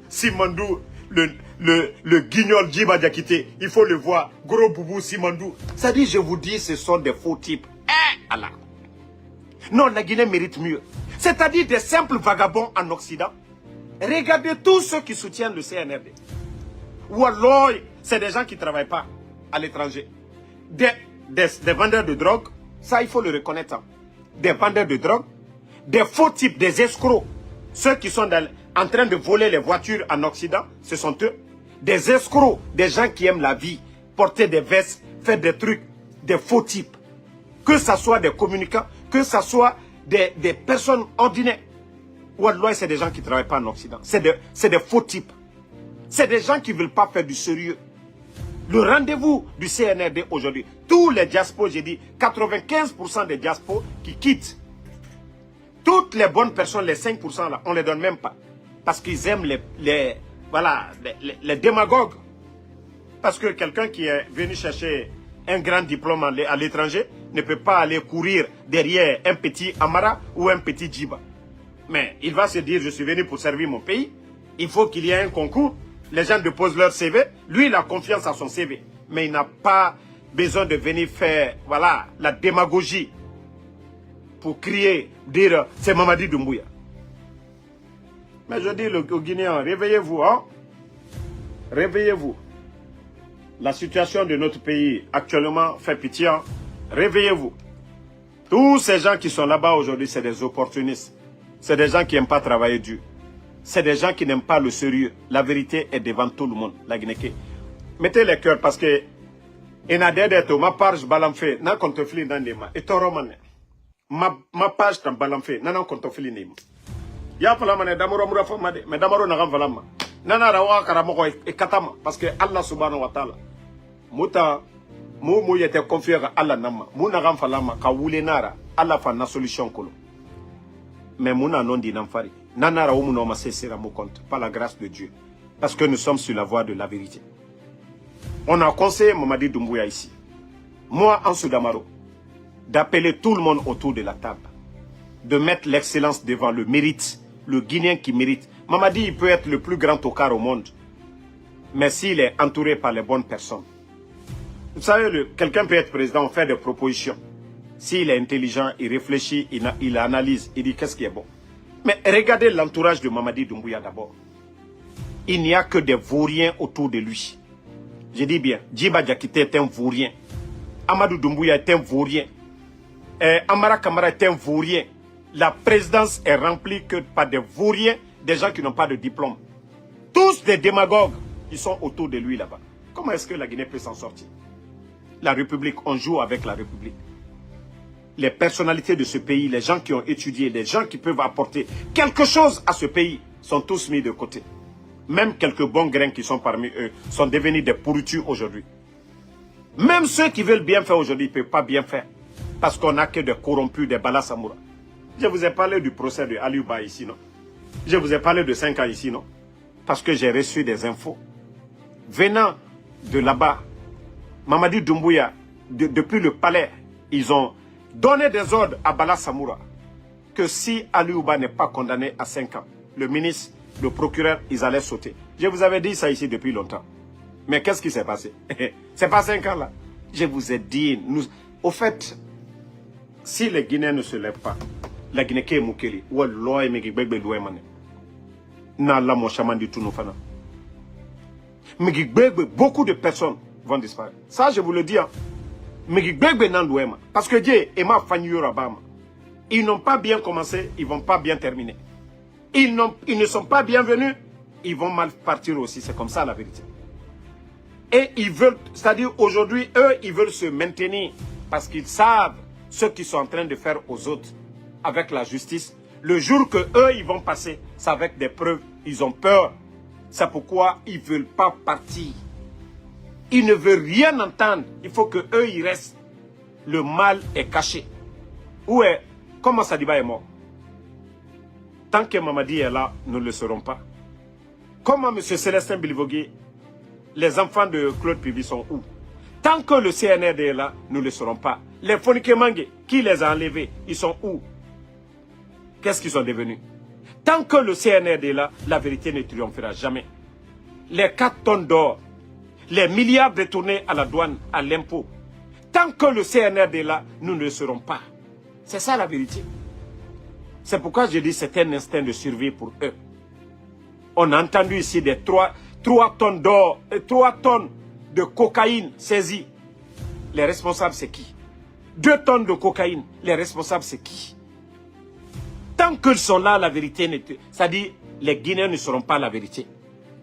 le guignol Djiba Diakité, il faut le voir, gros boubou Simandou. Ça dit, je vous dis, ce sont des faux types. Allah. Non, la Guinée mérite mieux. C'est-à-dire des simples vagabonds en Occident. Regardez tous ceux qui soutiennent le CNRD. Ou alors, c'est des gens qui ne travaillent pas à l'étranger. Des vendeurs de drogue, ça il faut le reconnaître. Hein. Des vendeurs de drogue, des faux types, des escrocs. Ceux qui sont en train de voler les voitures en Occident, ce sont eux. Des escrocs, des gens qui aiment la vie, porter des vestes, faire des trucs, des faux types. Que ce soit des communicants, que ce soit des personnes ordinaires. Wallah, c'est des gens qui ne travaillent pas en Occident. C'est des faux types. C'est des gens qui ne veulent pas faire du sérieux. Le rendez-vous du CNRD aujourd'hui, tous les diaspos, j'ai dit, 95% des diaspos qui quittent. Toutes les bonnes personnes, les 5% là, on ne les donne même pas. Parce qu'ils aiment les démagogues. Parce que quelqu'un qui est venu chercher un grand diplôme à l'étranger ne peut pas aller courir derrière un petit Amara ou un petit Djiba. Mais il va se dire, je suis venu pour servir mon pays. Il faut qu'il y ait un concours. Les gens déposent leur CV. Lui, il a confiance à son CV. Mais il n'a pas besoin de venir faire, voilà, la démagogie. Pour crier, dire, c'est Mamadi Doumbouya. Mais je dis aux Guinéens, réveillez-vous, hein. Réveillez-vous. La situation de notre pays actuellement fait pitié, hein. Réveillez-vous. Tous ces gens qui sont là-bas aujourd'hui, c'est des opportunistes. C'est des gens qui n'aiment pas travailler dur. C'est des gens qui n'aiment pas le sérieux. La vérité est devant tout le monde. La Guinée. Mettez les cœurs parce que ma page balamfe na kontofili nandema etoromane ma page tam balamfe na kontofili nima ya fala mane damoro mura famade mais damoro na gam falama nana rawa karamo e katama parce que Allah subhanahu wa ta'ala muta mu yete confier à Allah nama mu na gam falama ka wule nara Allah fa na solution kolo mais mu na non di nam fari nana rawo mu no ma cessera mo compte par la grâce de Dieu parce que nous sommes sur la voie de la vérité. On a conseillé Mamadi Doumbouya ici, moi en Soudamaro, d'appeler tout le monde autour de la table, de mettre l'excellence devant le mérite, le Guinéen qui mérite. Mamadi, il peut être le plus grand tocard au monde, mais s'il est entouré par les bonnes personnes. Vous savez, quelqu'un peut être président, on fait des propositions. S'il est intelligent, il réfléchit, il analyse, il dit qu'est-ce qui est bon. Mais regardez l'entourage de Mamadi Doumbouya d'abord. Il n'y a que des vauriens autour de lui. Je dis bien, Djiba Diakité est un vaurien. Amadou Doumbouya est un vaurien. Amara Kamara est un vaurien. La présidence est remplie que par des vauriens, des gens qui n'ont pas de diplôme. Tous des démagogues, ils sont autour de lui là-bas. Comment est-ce que la Guinée peut s'en sortir? La République, on joue avec la République. Les personnalités de ce pays, les gens qui ont étudié, les gens qui peuvent apporter quelque chose à ce pays, sont tous mis de côté. Même quelques bons grains qui sont parmi eux sont devenus des pourritures aujourd'hui. Même ceux qui veulent bien faire aujourd'hui ne peuvent pas bien faire. Parce qu'on n'a que des corrompus, des balasamoura. Je vous ai parlé du procès de Aliouba ici, non? Je vous ai parlé de 5 ans ici, non? Parce que j'ai reçu des infos. Venant de là-bas, Mamadi Doumbouya, depuis le palais, ils ont donné des ordres à Bala Samoura que si Aliouba n'est pas condamné à 5 ans, le ministre, le procureur, ils allaient sauter. Je vous avais dit ça ici depuis longtemps. Mais qu'est-ce qui s'est passé? C'est pas 5 ans là. Je vous ai dit, au fait, si les Guinéens ne se lèvent pas, la Guinée qui est moukeli, ou l'oie et Mégibegbe douemane, n'a la mon chaman du tout nous fana. Mégibegbe, beaucoup de personnes vont disparaître. Ça, je vous le dis. Hein. Mégibegbe n'a douema. Parce que Dieu et ma famille Rabama, ils n'ont pas bien commencé, ils vont pas bien terminer. Ils ne sont pas bienvenus, ils vont mal partir aussi. C'est comme ça la vérité. Et ils veulent, c'est-à-dire aujourd'hui, eux, ils veulent se maintenir parce qu'ils savent ce qu'ils sont en train de faire aux autres avec la justice. Le jour que eux, ils vont passer, c'est avec des preuves, ils ont peur. C'est pourquoi ils ne veulent pas partir. Ils ne veulent rien entendre. Il faut que eux, ils restent. Le mal est caché. Où est, comment Sadiba est mort? Tant que Mamadi est là, nous ne le serons pas. Comment M. Célestin Bilivogui, les enfants de Claude Pivi sont où? Tant que le CNRD est là, nous ne le serons pas. Les Fonike Mange, qui les a enlevés, ils sont où? Qu'est-ce qu'ils sont devenus? Tant que le CNRD est là, la vérité ne triomphera jamais. Les 4 tonnes d'or, les milliards détournés à la douane, à l'impôt, tant que le CNRD est là, nous ne le serons pas. C'est ça la vérité. C'est pourquoi je dis que c'est un instinct de survie pour eux. On a entendu ici des 3 tonnes d'or et 3 tonnes de cocaïne saisies. Les responsables, c'est qui? 2 tonnes de cocaïne. Les responsables, c'est qui? Tant qu'ils sont là, la vérité n'est... C'est-à-dire, les Guinéens ne seront pas la vérité.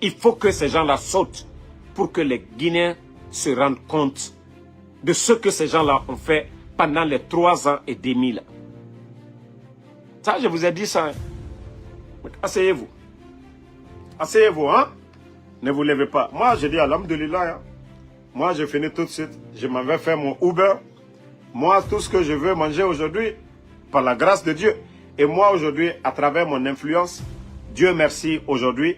Il faut que ces gens-là sautent pour que les Guinéens se rendent compte de ce que ces gens-là ont fait pendant les 3 ans et demi là. Ça, je vous ai dit ça. Hein. Asseyez-vous. Asseyez-vous, hein. Ne vous levez pas. Moi, je dis alhamdoulilah. Hein. Moi, je finis tout de suite. Je m'en vais faire mon Uber. Moi, tout ce que je veux manger aujourd'hui, par la grâce de Dieu. Et moi, aujourd'hui, à travers mon influence, Dieu merci, aujourd'hui,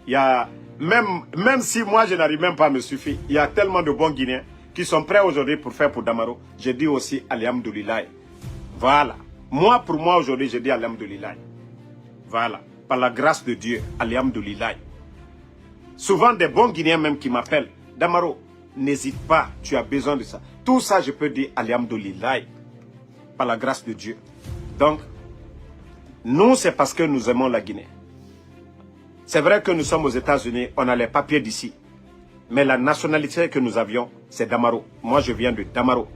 il y a, même si moi, je n'arrive même pas à me suffire, il y a tellement de bons Guinéens qui sont prêts aujourd'hui pour faire pour Damaro. Je dis aussi alhamdoulilah. Voilà. Moi, pour moi, aujourd'hui, je dis alhamdoulilah. Voilà. Par la grâce de Dieu, alhamdoulilah. Souvent, des bons Guinéens même qui m'appellent. Damaro, n'hésite pas, tu as besoin de ça. Tout ça, je peux dire alhamdoulilah. Par la grâce de Dieu. Donc, nous, c'est parce que nous aimons la Guinée. C'est vrai que nous sommes aux États-Unis, on a les papiers d'ici. Mais la nationalité que nous avions, c'est Damaro. Moi, je viens de Damaro,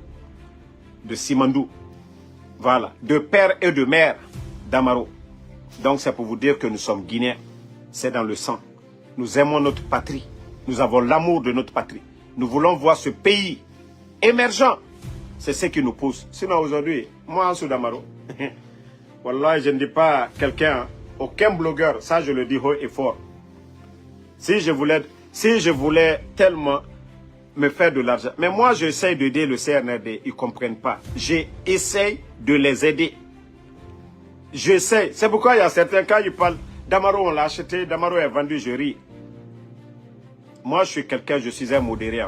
de Simandou. Voilà, de père et de mère d'Amaro. Donc c'est pour vous dire que nous sommes Guinéens. C'est dans le sang. Nous aimons notre patrie. Nous avons l'amour de notre patrie. Nous voulons voir ce pays émergent. C'est ce qui nous pousse. Sinon aujourd'hui, moi, Ansou Damaro, Wallah, je ne dis pas quelqu'un, aucun blogueur, ça je le dis haut et fort. Si je voulais tellement me faire de l'argent. Mais moi, j'essaie d'aider le CNRD, ils ne comprennent pas. J'essaie de les aider. J'essaie. C'est pourquoi il y a certains cas, ils parlent, Damaro, on l'a acheté, Damaro est vendu, je ris. Moi, je suis quelqu'un, je suis un modéré.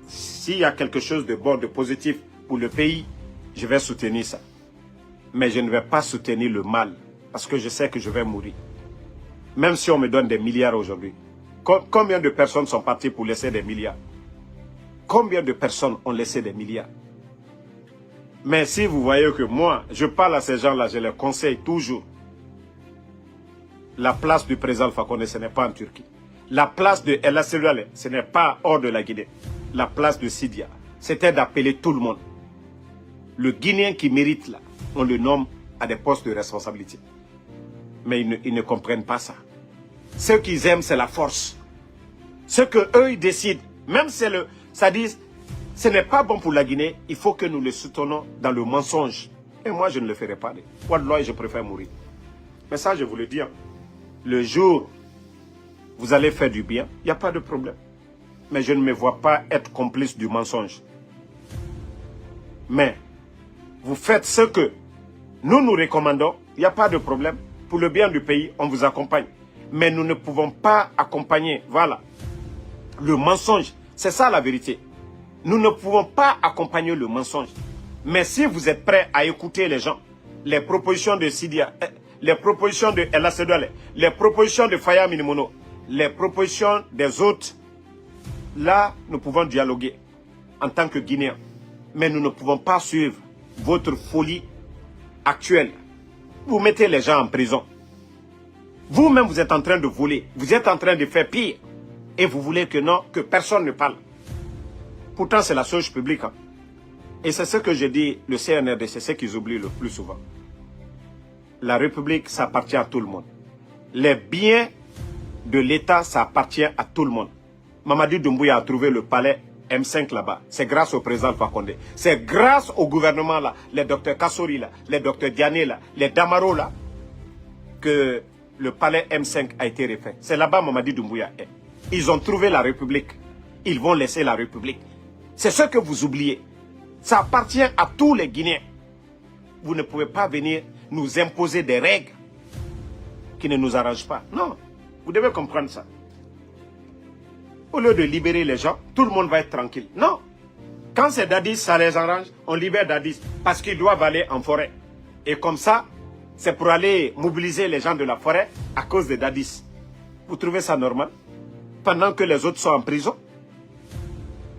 S'il y a quelque chose de bon, de positif pour le pays, je vais soutenir ça. Mais je ne vais pas soutenir le mal, parce que je sais que je vais mourir. Même si on me donne des milliards aujourd'hui. Combien de personnes sont parties pour laisser des milliards? Combien de personnes ont laissé des milliards? Mais si vous voyez que moi, je parle à ces gens-là, je les conseille toujours. La place du président Alpha Condé, ce n'est pas en Turquie. La place de El Assedouale, ce n'est pas hors de la Guinée. La place de Sidia, c'était d'appeler tout le monde. Le Guinéen qui mérite là, on le nomme à des postes de responsabilité. Mais ils ne comprennent pas ça. Ce qu'ils aiment, c'est la force. Ce qu'eux, ils décident, même si ça dit, ce n'est pas bon pour la Guinée, il faut que nous le soutenons dans le mensonge. Et moi, je ne le ferai pas. Wallah, je préfère mourir. Mais ça, je vous le dis, hein, le jour où vous allez faire du bien, il n'y a pas de problème. Mais je ne me vois pas être complice du mensonge. Mais vous faites ce que nous recommandons, il n'y a pas de problème. Pour le bien du pays, on vous accompagne. Mais nous ne pouvons pas accompagner, voilà, le mensonge. C'est ça la vérité. Nous ne pouvons pas accompagner le mensonge. Mais si vous êtes prêts à écouter les gens, les propositions de Sidia, les propositions de El Assedouale, les propositions de Faya Minimono, les propositions des autres, là, nous pouvons dialoguer en tant que Guinéens. Mais nous ne pouvons pas suivre votre folie actuelle. Vous mettez les gens en prison. Vous-même, vous êtes en train de voler. Vous êtes en train de faire pire. Et vous voulez que non, que personne ne parle. Pourtant, c'est la chose publique. Hein. Et c'est ce que je dis, le CNRD, c'est ce qu'ils oublient le plus souvent. La République, ça appartient à tout le monde. Les biens de l'État, ça appartient à tout le monde. Mamadi Doumbouya a trouvé le palais M5 là-bas. C'est grâce au président Alpha Condé. C'est grâce au gouvernement là, les docteurs Kassori là, les docteurs Diané là, les Damaro là, que le palais M5 a été refait. C'est là-bas Mamadi Doumbouya est. Ils ont trouvé la République. Ils vont laisser la République. C'est ce que vous oubliez. Ça appartient à tous les Guinéens. Vous ne pouvez pas venir nous imposer des règles qui ne nous arrangent pas. Non, vous devez comprendre ça. Au lieu de libérer les gens, tout le monde va être tranquille. Non. Quand c'est Dadis, ça les arrange, on libère Dadis parce qu'ils doivent aller en forêt. Et comme ça, c'est pour aller mobiliser les gens de la forêt à cause de Dadis. Vous trouvez ça normal? Pendant que les autres sont en prison?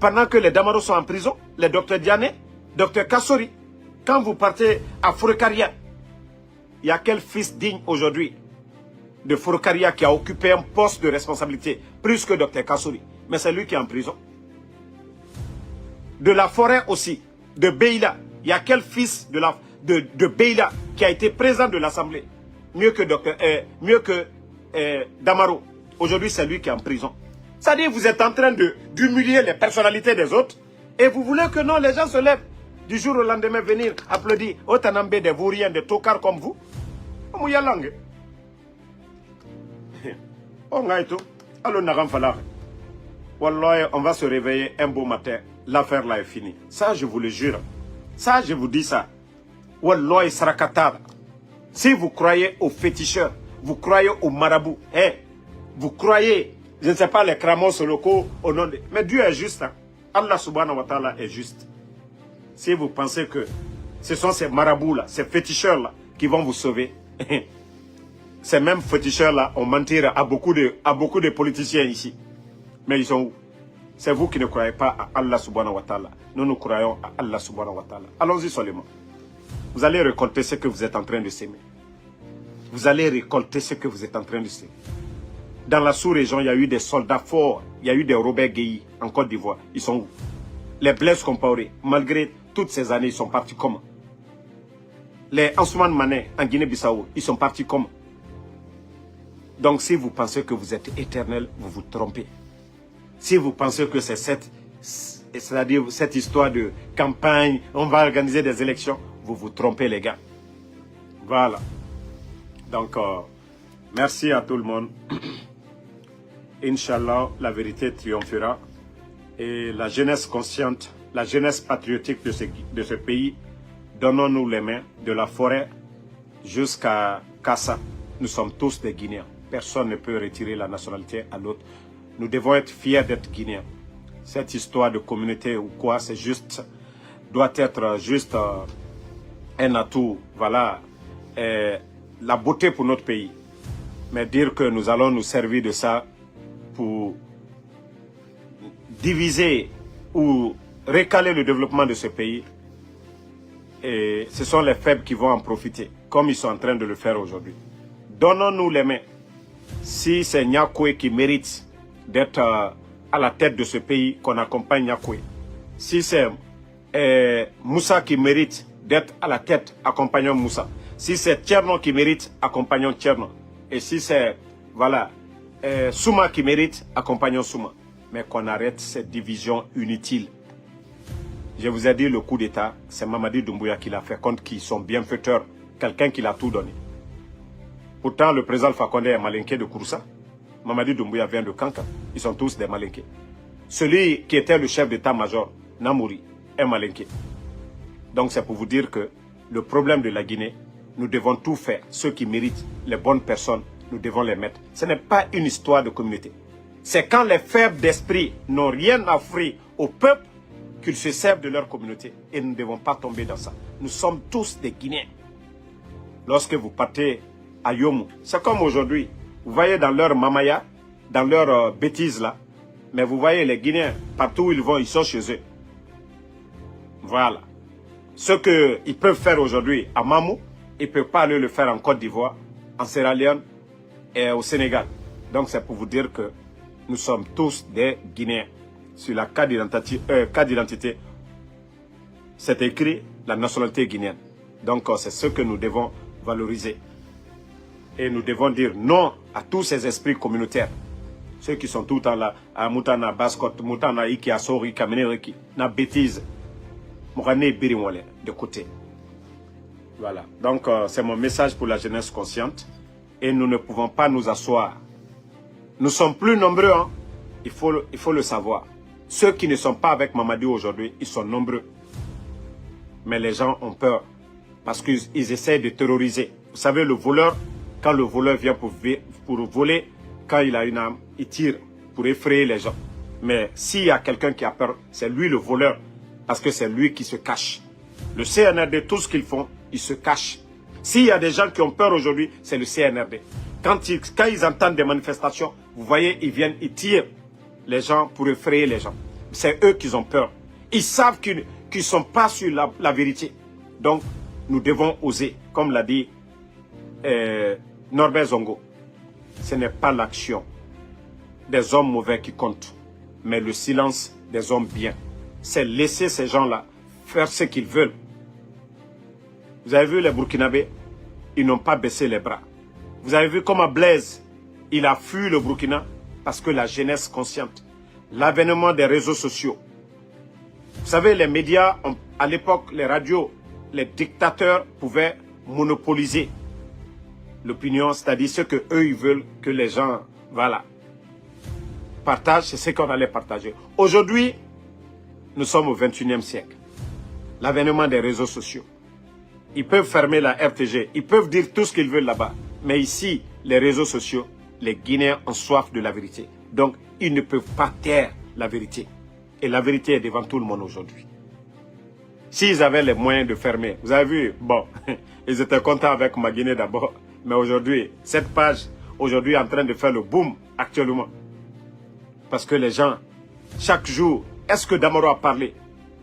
Pendant que les Damaro sont en prison? Les docteurs Diané, docteur Kassori? Quand vous partez à Fourokaria, il y a quel fils digne aujourd'hui de Fourokaria qui a occupé un poste de responsabilité plus que docteur Kassori? Mais c'est lui qui est en prison. De la forêt aussi, de Beila, il y a quel fils de Beila qui a été président de l'Assemblée mieux que Damaro? Aujourd'hui, c'est lui qui est en prison. C'est-à-dire que vous êtes en train d'humilier les personnalités des autres et vous voulez que non, les gens se lèvent du jour au lendemain venir applaudir au Tanambé des vauriens, des tocards comme vous. On va se réveiller un beau matin. L'affaire là est finie. Ça, je vous le jure. Ça, je vous dis ça. Wallahi sarakatara. Si vous croyez aux féticheurs, vous croyez aux marabouts, vous croyez, je ne sais pas, les cramos locaux au nom de... Mais Dieu est juste. Hein? Allah subhanahu wa ta'ala est juste. Si vous pensez que ce sont ces marabouts-là, ces féticheurs-là qui vont vous sauver, ces mêmes féticheurs-là ont menti à beaucoup de politiciens ici. Mais ils sont où? C'est vous qui ne croyez pas à Allah subhanahu wa ta'ala. Nous croyons à Allah subhanahu wa ta'ala. Allons-y seulement. Vous allez récolter ce que vous êtes en train de s'aimer. Vous allez récolter ce que vous êtes en train de s'aimer. Dans la sous-région, il y a eu des soldats forts. Il y a eu des Robert Guéhi en Côte d'Ivoire. Ils sont où? Les Blaise Compaoré, malgré toutes ces années, ils sont partis comment? Les Ansoumane Mané en Guinée-Bissau, ils sont partis comment? Donc si vous pensez que vous êtes éternel, vous vous trompez. Si vous pensez que c'est c'est-à-dire cette histoire de campagne, on va organiser des élections, vous vous trompez les gars. Voilà. Donc, merci à tout le monde. Inch'Allah, la vérité triomphera. Et la jeunesse consciente, la jeunesse patriotique de ce pays, donnons-nous les mains de la forêt jusqu'à Kassa. Nous sommes tous des Guinéens. Personne ne peut retirer la nationalité à l'autre. Nous devons être fiers d'être Guinéens. Cette histoire de communauté ou quoi, c'est juste, doit être juste un atout, voilà, la beauté pour notre pays. Mais dire que nous allons nous servir de ça pour diviser ou recaler le développement de ce pays, et ce sont les faibles qui vont en profiter, comme ils sont en train de le faire aujourd'hui. Donnons-nous les mains. Si c'est Nyakwe qui mérite d'être à la tête de ce pays, qu'on accompagne Nyakwe. Si c'est Moussa qui mérite d'être à la tête, accompagnons Moussa. Si c'est Tcherno qui mérite, accompagnons Tcherno. Et si c'est, voilà, Souma qui mérite, accompagnons Souma. Mais qu'on arrête cette division inutile. Je vous ai dit, le coup d'État, c'est Mamadi Doumbouya qui l'a fait, contre qui sont bienfaiteurs, quelqu'un qui l'a tout donné. Pourtant, le président Alpha Condé est malinqué de Kouroussa. Mamadi Doumbouya vient de Kanka. Ils sont tous des malinqués. Celui qui était le chef d'état-major, Namouri, est malinqué. Donc c'est pour vous dire que le problème de la Guinée, nous devons tout faire. Ceux qui méritent, les bonnes personnes, nous devons les mettre. Ce n'est pas une histoire de communauté. C'est quand les faibles d'esprit n'ont rien à offrir au peuple qu'ils se servent de leur communauté. Et nous ne devons pas tomber dans ça. Nous sommes tous des Guinéens. Lorsque vous partez à Yomu, c'est comme aujourd'hui. Vous voyez dans leur mamaya, dans leur bêtise là, mais vous voyez les Guinéens, partout où ils vont, ils sont chez eux. Voilà. Ce qu'ils peuvent faire aujourd'hui à Mamou, ils ne peuvent pas aller le faire en Côte d'Ivoire, en Sierra Leone et au Sénégal. Donc c'est pour vous dire que nous sommes tous des Guinéens. Sur la carte d'identité, c'est écrit la nationalité guinéenne. Donc c'est ce que nous devons valoriser. Et nous devons dire non à tous ces esprits communautaires. Ceux qui sont tout le temps là, à Moutana, Baskot, Moutana, Iki, Asori, Kamenereki, na bêtise, Mourane Birimwale, de côté. Voilà. Donc, c'est mon message pour la jeunesse consciente. Et nous ne pouvons pas nous asseoir. Nous sommes plus nombreux, hein. Il faut le savoir. Ceux qui ne sont pas avec Mamadi aujourd'hui, ils sont nombreux. Mais les gens ont peur. Parce qu'ils essaient de terroriser. Vous savez, le voleur, quand le voleur vient pour voler, quand il a une arme, il tire pour effrayer les gens. Mais s'il y a quelqu'un qui a peur, c'est lui le voleur. Parce que c'est lui qui se cache. Le CNRD, tout ce qu'ils font, ils se cachent. S'il y a des gens qui ont peur aujourd'hui, c'est le CNRD. Quand ils entendent des manifestations, vous voyez, ils viennent, ils tirent les gens pour effrayer les gens. C'est eux qui ont peur. Ils savent qu'ils ne sont pas sur la vérité. Donc, nous devons oser, comme l'a dit Norbert Zongo. Ce n'est pas l'action des hommes mauvais qui compte, mais le silence des hommes bien. C'est laisser ces gens-là faire ce qu'ils veulent. Vous avez vu les Burkinabés, ils n'ont pas baissé les bras. Vous avez vu comment Blaise, il a fui le Burkina parce que la jeunesse consciente, l'avènement des réseaux sociaux. Vous savez, les médias, à l'époque, les radios, les dictateurs pouvaient monopoliser l'opinion, c'est-à-dire ce que eux ils veulent que les gens, voilà, partagent, c'est ce qu'on allait partager. Aujourd'hui, nous sommes au 21e siècle. L'avènement des réseaux sociaux. Ils peuvent fermer la RTG, ils peuvent dire tout ce qu'ils veulent là-bas. Mais ici, les réseaux sociaux, les Guinéens ont soif de la vérité. Donc, ils ne peuvent pas taire la vérité. Et la vérité est devant tout le monde aujourd'hui. S'ils avaient les moyens de fermer, vous avez vu, bon, ils étaient contents avec ma Guinée d'abord. Mais aujourd'hui, cette page, aujourd'hui, est en train de faire le boom actuellement. Parce que les gens, chaque jour, est-ce que Damaro a parlé?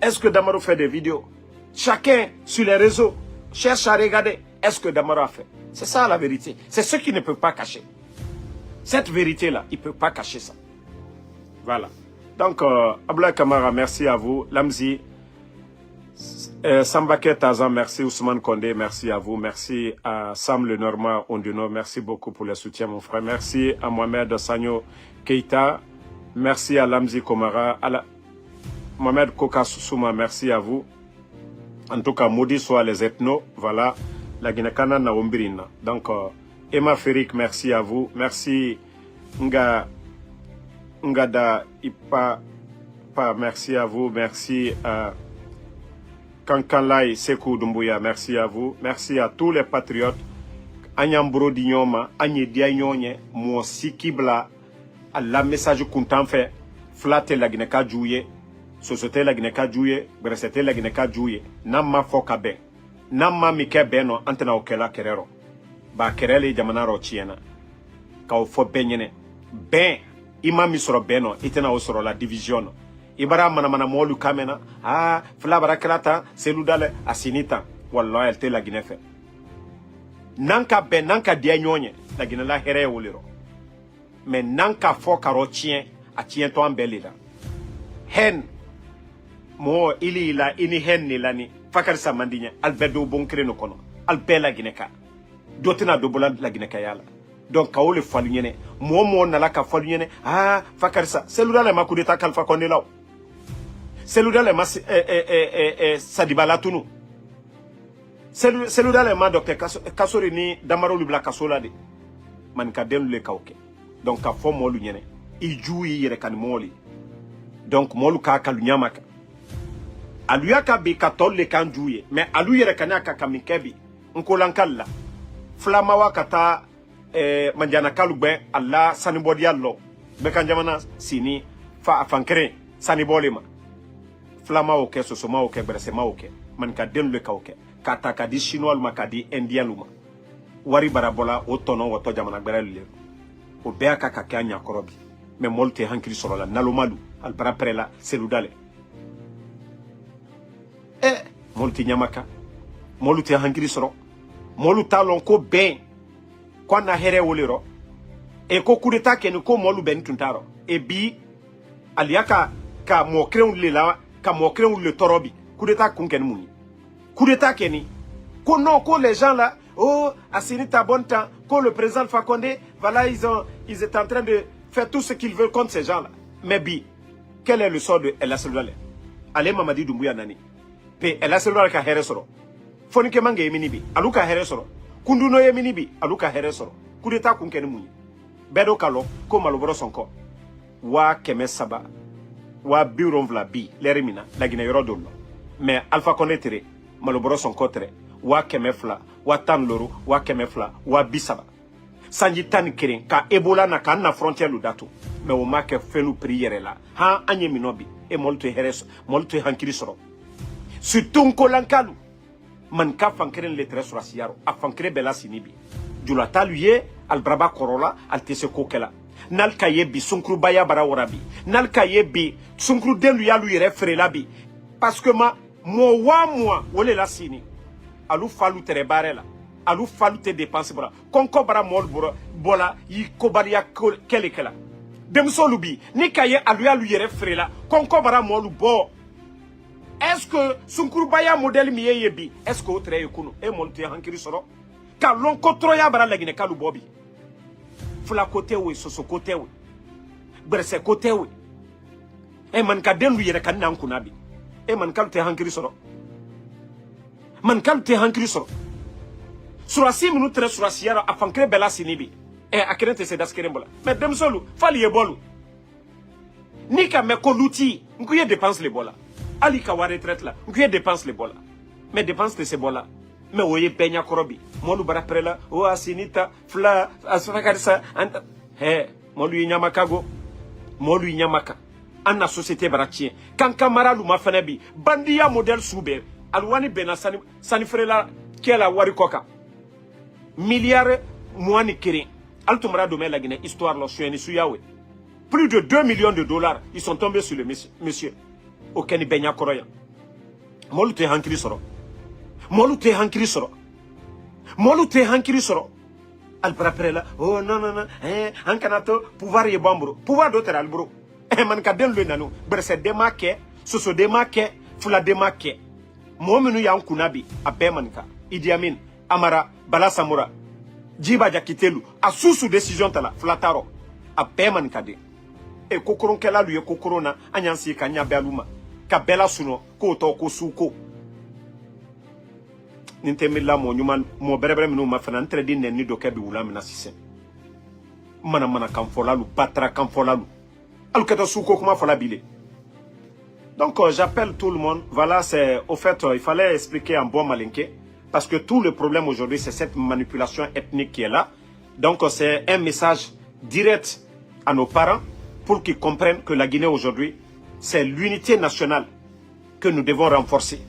Est-ce que Damaro fait des vidéos? Chacun, sur les réseaux, cherche à regarder. Est-ce que Damaro a fait? C'est ça la vérité. C'est ce qu'ils ne peuvent pas cacher. Cette vérité-là, ils ne peuvent pas cacher ça. Voilà. Donc, Abdoulaye Kamara, merci à vous. Lamzi, Sambake Tazan, merci Ousmane Kondé, merci à vous, merci à Sam Le Normand Onduno, merci beaucoup pour le soutien mon frère, merci à Mohamed Sagno Keita, merci à Lamzi Komara, Mohamed Koka Souma, merci à vous. En tout cas, maudit soit les ethnos, voilà, la Guinée-Kana na Ombirina. Donc, Emma Férik, merci à vous, merci Ngada Ipa, merci à vous, merci à Kankanlai Sekou Doumbouya, merci à vous. Merci à tous les patriotes. Anyambro Dinyoma, Anye Dianyonye, Mo Sikibla, à la message content fait, flatter la Guinée-Ka Djouye, société la Guinée-Ka Djouye, Bresete la Guinée-Ka Djouye, Namma Foka Ben, Namma Mike Beno, Antena Okela Kerero, Ba Kerele Jamanaro Chiena, Kao Fo Benyene, Ben, Ima Misro Beno, Itena Osoro la division. Ibara manamana molu kamena fla barakrata seludale asinita wallahi elte la Guinée fait nanka ben nanka dia nyonye la Guinée la here woliro mais nanka fo karo chien a chien to ambelila hen mo ili la ini hen ni lani fakar samandinya albedo bonkre no kono albe la Guinée ka dotina do bolan la Guinée ka yala donc kawole falu nyene mo na la ka falu nyene fakar sa seludale makudeta kalfa konela Celui-là les mas Sadibala Tunu. Celui-là les mas docteur Kasori ni Damaro Lubla Kasola de. Man ka den le kauke. Donc ka fo molu nyene. Iju yere kan moli. Donc molu ka kalunyamaka. Aluya ka be katol le kan juye. Mais alu yere kan aka kamikebi. Nkolankalla. Flamawa kata manjana kalugbe Allah sanibodi allo. Be kan jamana sini fa fankere sanibolima. Flama oke, sosoma oke, bresema oke. Man ka den le ka oke. Kata ka di chinois luma ka di indien luma. Wari barabola o tono woto jamana gbere le. O bea ka kanya korobi. Me molte hankiri sorola nalomalu al baraprela seludale. Molte nyamaka. Molte hankiri soro. Molu talon ko ben. Kwa na here wolero. E ko kudeta kenu ko molu ben tuntaro. E bi aliaka ka mo kreun le la ka mo créer le torobi coup d'état kunken mouni coup d'état keni ko non ko les gens là Assini ta bon temps ko le président Fakonde voilà ils étaient en train de faire tout ce qu'ils veulent contre ces gens là mais bi quel est le sort de El Asselouale allez Mamadi Doumbouya nani pe El Asselouale ka here soro foni ke mange yemini bi aluka here soro kunduno yemini bi aluka here soro coup d'état kunken mouni bedo kalo ko maloboro sonko wa keme saba wa biuron vla bi lerimina la Guinée yoro dolo mais Alpha Condé tere maloboro son kotre wa kemefla wa tan loro wa kemefla wa bisaba sanji tan kirin ka ebola na kan na frontière lu dato mais o make fenu prière la ha anye minobi e molto heres molto hankiri soro surtout ko lankalu man ka fankiren le tres rasiaro a fankire bela sinibi julata luye al braba korola al tese kokela nal kayebi sunkru baya bara warabi nal kayebi sunkru delu yalu yere frela bi parce que moi wole la sini alu falu tere barela alu falu te dépense bra konko bara mol bola yi kobaria kelekela dem solubi ni kaye alu yalu yere frela konko bara mol bo est-ce que sunkru baya modèle mi yebi est-ce que otre yekuno e monte hankiri soro ka lon kotro ya bara la Guinée kalu bobi fula côté oui soso côté oui brese côté oui e man ka den lu yere kan nan kunabi e man kalte hankiri soro man kalte hankiri soro sura 6 minutes tre sura siara afankre bela sinibi e akrente se daskerembola mais dem solu fali ye bolu ni ka me ko luti nkuye dépense le bola ali ka wa retraite la nkuye dépense le bola mais dépense de ce bola mais oye penya korobi molu bara prela o asinita fla asfakarisa anta molu nyamakago molu nyamaka anna société barachien kan kamara lu mafanabi bandiya modèle soube alwani bena sani frela kela wari koka milliard moani kiri altumra do la Guinée histoire lo sueni suyawe plus de 2 millions de dollars ils sont tombés sur le monsieur au Keni benya koroya molu te hankiri soro molute hankiri soro molute hankiri soro al prapela oh non hankanato pouvoir ye bambro pouvoir d'autre albro man ka den le nanu berse de make soso de make fula de make Moumenu Yankunabi, à Bemanka, Idi Amin, Amara, Bala Samura, Djiba Jakitelu, à sous décision tala, Flataro, à Bemanka de. Et Kokoron Kela lui Kokorona, Anyansi Kanya Beluma, Kabela Suno, Koto Kosuko. Nintemila mo nyuman mo berebre minu ma fana ntredi nenni do kebi wula mina sise mana kamfolalu batra kamfolalu alukata suko kuma fola bile. Donc j'appelle tout le monde, voilà, c'est au fait il fallait expliquer en bon malinké parce que tout le problème aujourd'hui c'est cette manipulation ethnique qui est là. Donc c'est un message direct à nos parents pour qu'ils comprennent que la Guinée aujourd'hui c'est l'unité nationale que nous devons renforcer.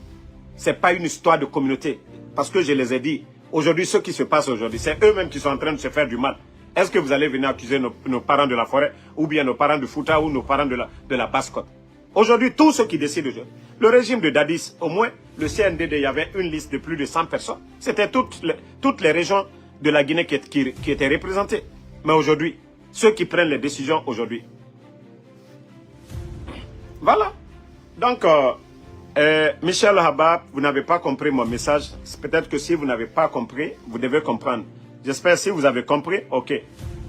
C'est pas une histoire de communauté. Parce que je les ai dit, aujourd'hui, ce qui se passe aujourd'hui, c'est eux-mêmes qui sont en train de se faire du mal. Est-ce que vous allez venir accuser nos parents de la forêt, ou bien nos parents de Fouta, ou nos parents de la Basse-Côte? Aujourd'hui, tous ceux qui décident aujourd'hui, le régime de Dadis, au moins, le CNDD, il y avait une liste de plus de 100 personnes. C'était toutes les régions de la Guinée qui étaient représentées. Mais aujourd'hui, ceux qui prennent les décisions aujourd'hui. Voilà. Donc, Michel Habab, vous n'avez pas compris mon message. Peut-être que si vous n'avez pas compris, vous devez comprendre. J'espère si vous avez compris, ok.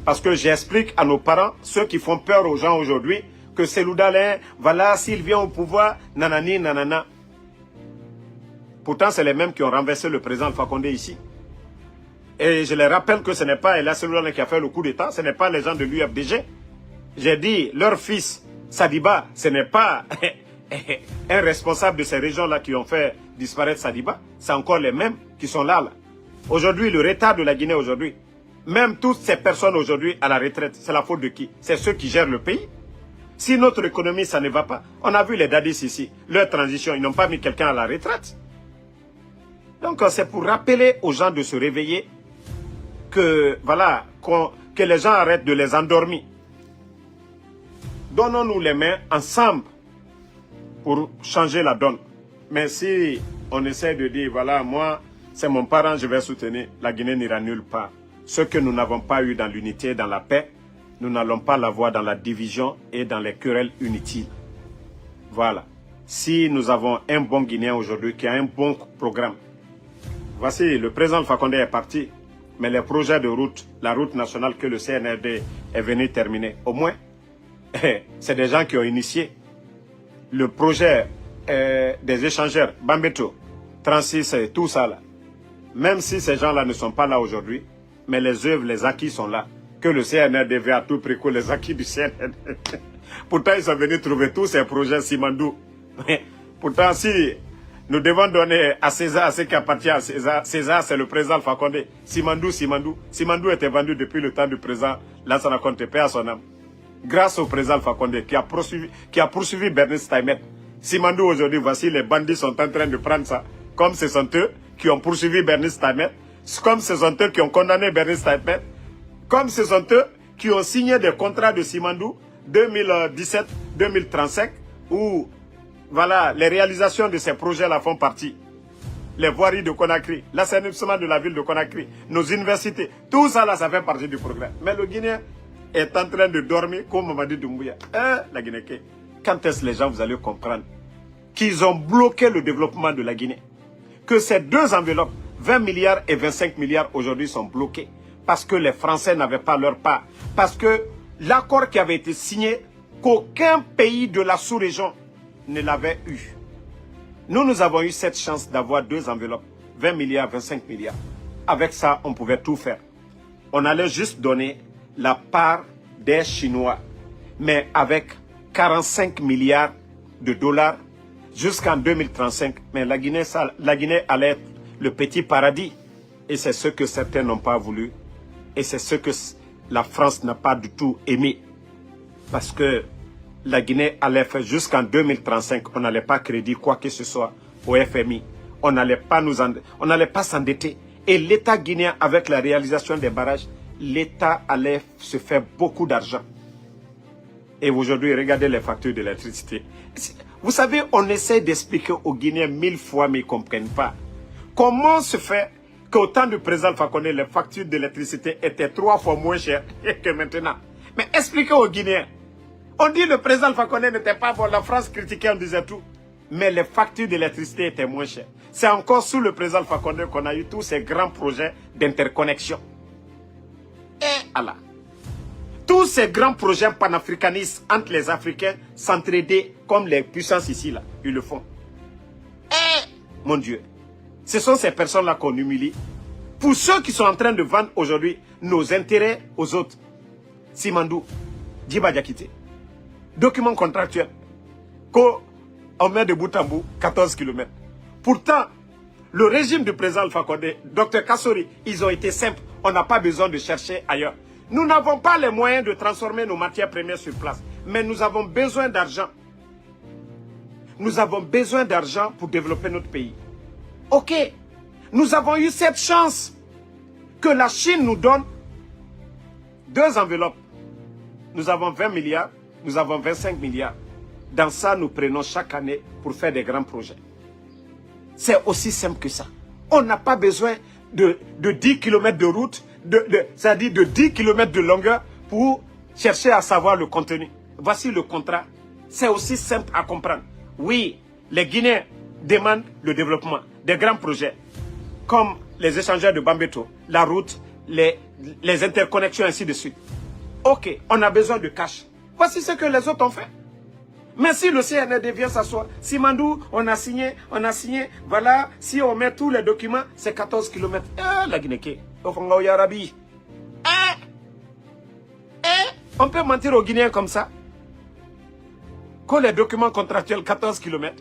Parce que j'explique à nos parents, ceux qui font peur aux gens aujourd'hui, que c'est Loudalin, voilà, s'il vient au pouvoir, nanani, nanana. Pourtant, c'est les mêmes qui ont renversé le président Alpha Condé ici. Et je les rappelle que ce n'est pas Ella Seloulane qui a fait le coup d'État, ce n'est pas les gens de l'UFDG. J'ai dit, leur fils, Sadiba, ce n'est pas un responsable de ces régions-là qui ont fait disparaître Sadiba. C'est encore les mêmes qui sont là. Aujourd'hui, le retard de la Guinée aujourd'hui, même toutes ces personnes aujourd'hui à la retraite, c'est la faute de qui? C'est ceux qui gèrent le pays. Si notre économie, ça ne va pas, on a vu les dadis ici, leur transition, ils n'ont pas mis quelqu'un à la retraite. Donc c'est pour rappeler aux gens de se réveiller que, voilà, que les gens arrêtent de les endormir. Donnons-nous les mains ensemble pour changer la donne. Mais si on essaie de dire, voilà, moi, c'est mon parent, je vais soutenir, la Guinée n'ira nulle part. Ce que nous n'avons pas eu dans l'unité, dans la paix, nous n'allons pas l'avoir dans la division et dans les querelles inutiles. Voilà. Si nous avons un bon Guinéen aujourd'hui qui a un bon programme, voici, le président Alpha Condé est parti, mais les projets de route, la route nationale que le CNRD est venu terminer, au moins, c'est des gens qui ont initié le projet des échangeurs, Bambeto, 36 et tout ça là. Même si ces gens-là ne sont pas là aujourd'hui, mais les œuvres, les acquis sont là. Que le CNRD veut à tout prix que les acquis du CNRD. Pourtant, ils sont venus trouver tous ces projets Simandou. Pourtant, si nous devons donner à César ce qui appartient à César, César c'est le président Alpha Condé. Simandou était vendu depuis le temps du président Lansana Conté, paix à son âme. Grâce au président Alpha Condé qui a poursuivi Bernice Taimet. Simandou aujourd'hui, voici les bandits sont en train de prendre ça. Comme ce sont eux qui ont poursuivi Bernice Taimet. Comme ce sont eux qui ont condamné Bernice Taimet. Comme ce sont eux qui ont signé des contrats de Simandou 2017-2035 où voilà, les réalisations de ces projets-là font partie. Les voiries de Conakry, l'assainissement de la ville de Conakry, nos universités, tout ça là, ça fait partie du programme. Mais le Guinéen est en train de dormir comme Mamadi Doumbouya. La Guinée, quand est-ce que les gens vous allez comprendre qu'ils ont bloqué le développement de la Guinée? Que ces deux enveloppes, 20 milliards et 25 milliards aujourd'hui sont bloqués parce que les Français n'avaient pas leur part. Parce que l'accord qui avait été signé, qu'aucun pays de la sous-région ne l'avait eu. Nous avons eu cette chance d'avoir deux enveloppes, 20 milliards, 25 milliards. Avec ça, on pouvait tout faire. On allait juste donner la part des Chinois, mais avec 45 milliards de dollars jusqu'en 2035. Mais la Guinée allait être le petit paradis. Et c'est ce que certains n'ont pas voulu. Et c'est ce que la France n'a pas du tout aimé. Parce que la Guinée allait faire jusqu'en 2035. On n'allait pas crédit quoi que ce soit au FMI. On n'allait pas s'endetter. Et l'État guinéen, avec la réalisation des barrages, l'État allait se faire beaucoup d'argent. Et aujourd'hui, regardez les factures d'électricité. Vous savez, on essaie d'expliquer aux Guinéens 1000 fois, mais ils ne comprennent pas. Comment se fait qu'au temps du président Alpha Condé, les factures d'électricité étaient 3 fois moins chères que maintenant? Mais expliquez aux Guinéens. On dit que le président Alpha Condé n'était pas bon, la France critiquait, on disait tout. mais les factures d'électricité étaient moins chères. C'est encore sous le président Alpha Condé qu'on a eu tous ces grands projets d'interconnexion. Et Allah. Tous ces grands projets panafricanistes entre les Africains s'entraider comme les puissances ici, là, ils le font. Et, mon Dieu, ce sont ces personnes-là qu'on humilie. Pour ceux qui sont en train de vendre aujourd'hui nos intérêts aux autres, Simandou, Djiba Diakité, documents contractuels, qu'on met de bout en bout 14 km. Pourtant, le régime du président Alpha Condé, Dr Kassori, ils ont été simples. On n'a pas besoin de chercher ailleurs. Nous n'avons pas les moyens de transformer nos matières premières sur place. Mais nous avons besoin d'argent. Nous avons besoin d'argent pour développer notre pays. Ok. Nous avons eu cette chance que la Chine nous donne 2 enveloppes. Nous avons 20 milliards, nous avons 25 milliards. Dans ça, nous prenons chaque année pour faire des grands projets. C'est aussi simple que ça. On n'a pas besoin de 10 km de route, c'est-à-dire de 10 km de longueur pour chercher à savoir le contenu. Voici le contrat. C'est aussi simple à comprendre. Oui, les Guinéens demandent le développement des grands projets, comme les échangeurs de Bambeto, la route, les interconnexions, ainsi de suite. Ok, on a besoin de cash. Voici ce que les autres ont fait. Mais si le CNRD vient s'asseoir, Simandou, on a signé, voilà, si on met tous les documents, c'est 14 km. La Guinée, on peut mentir aux Guinéens comme ça. Que les documents contractuels, 14 km.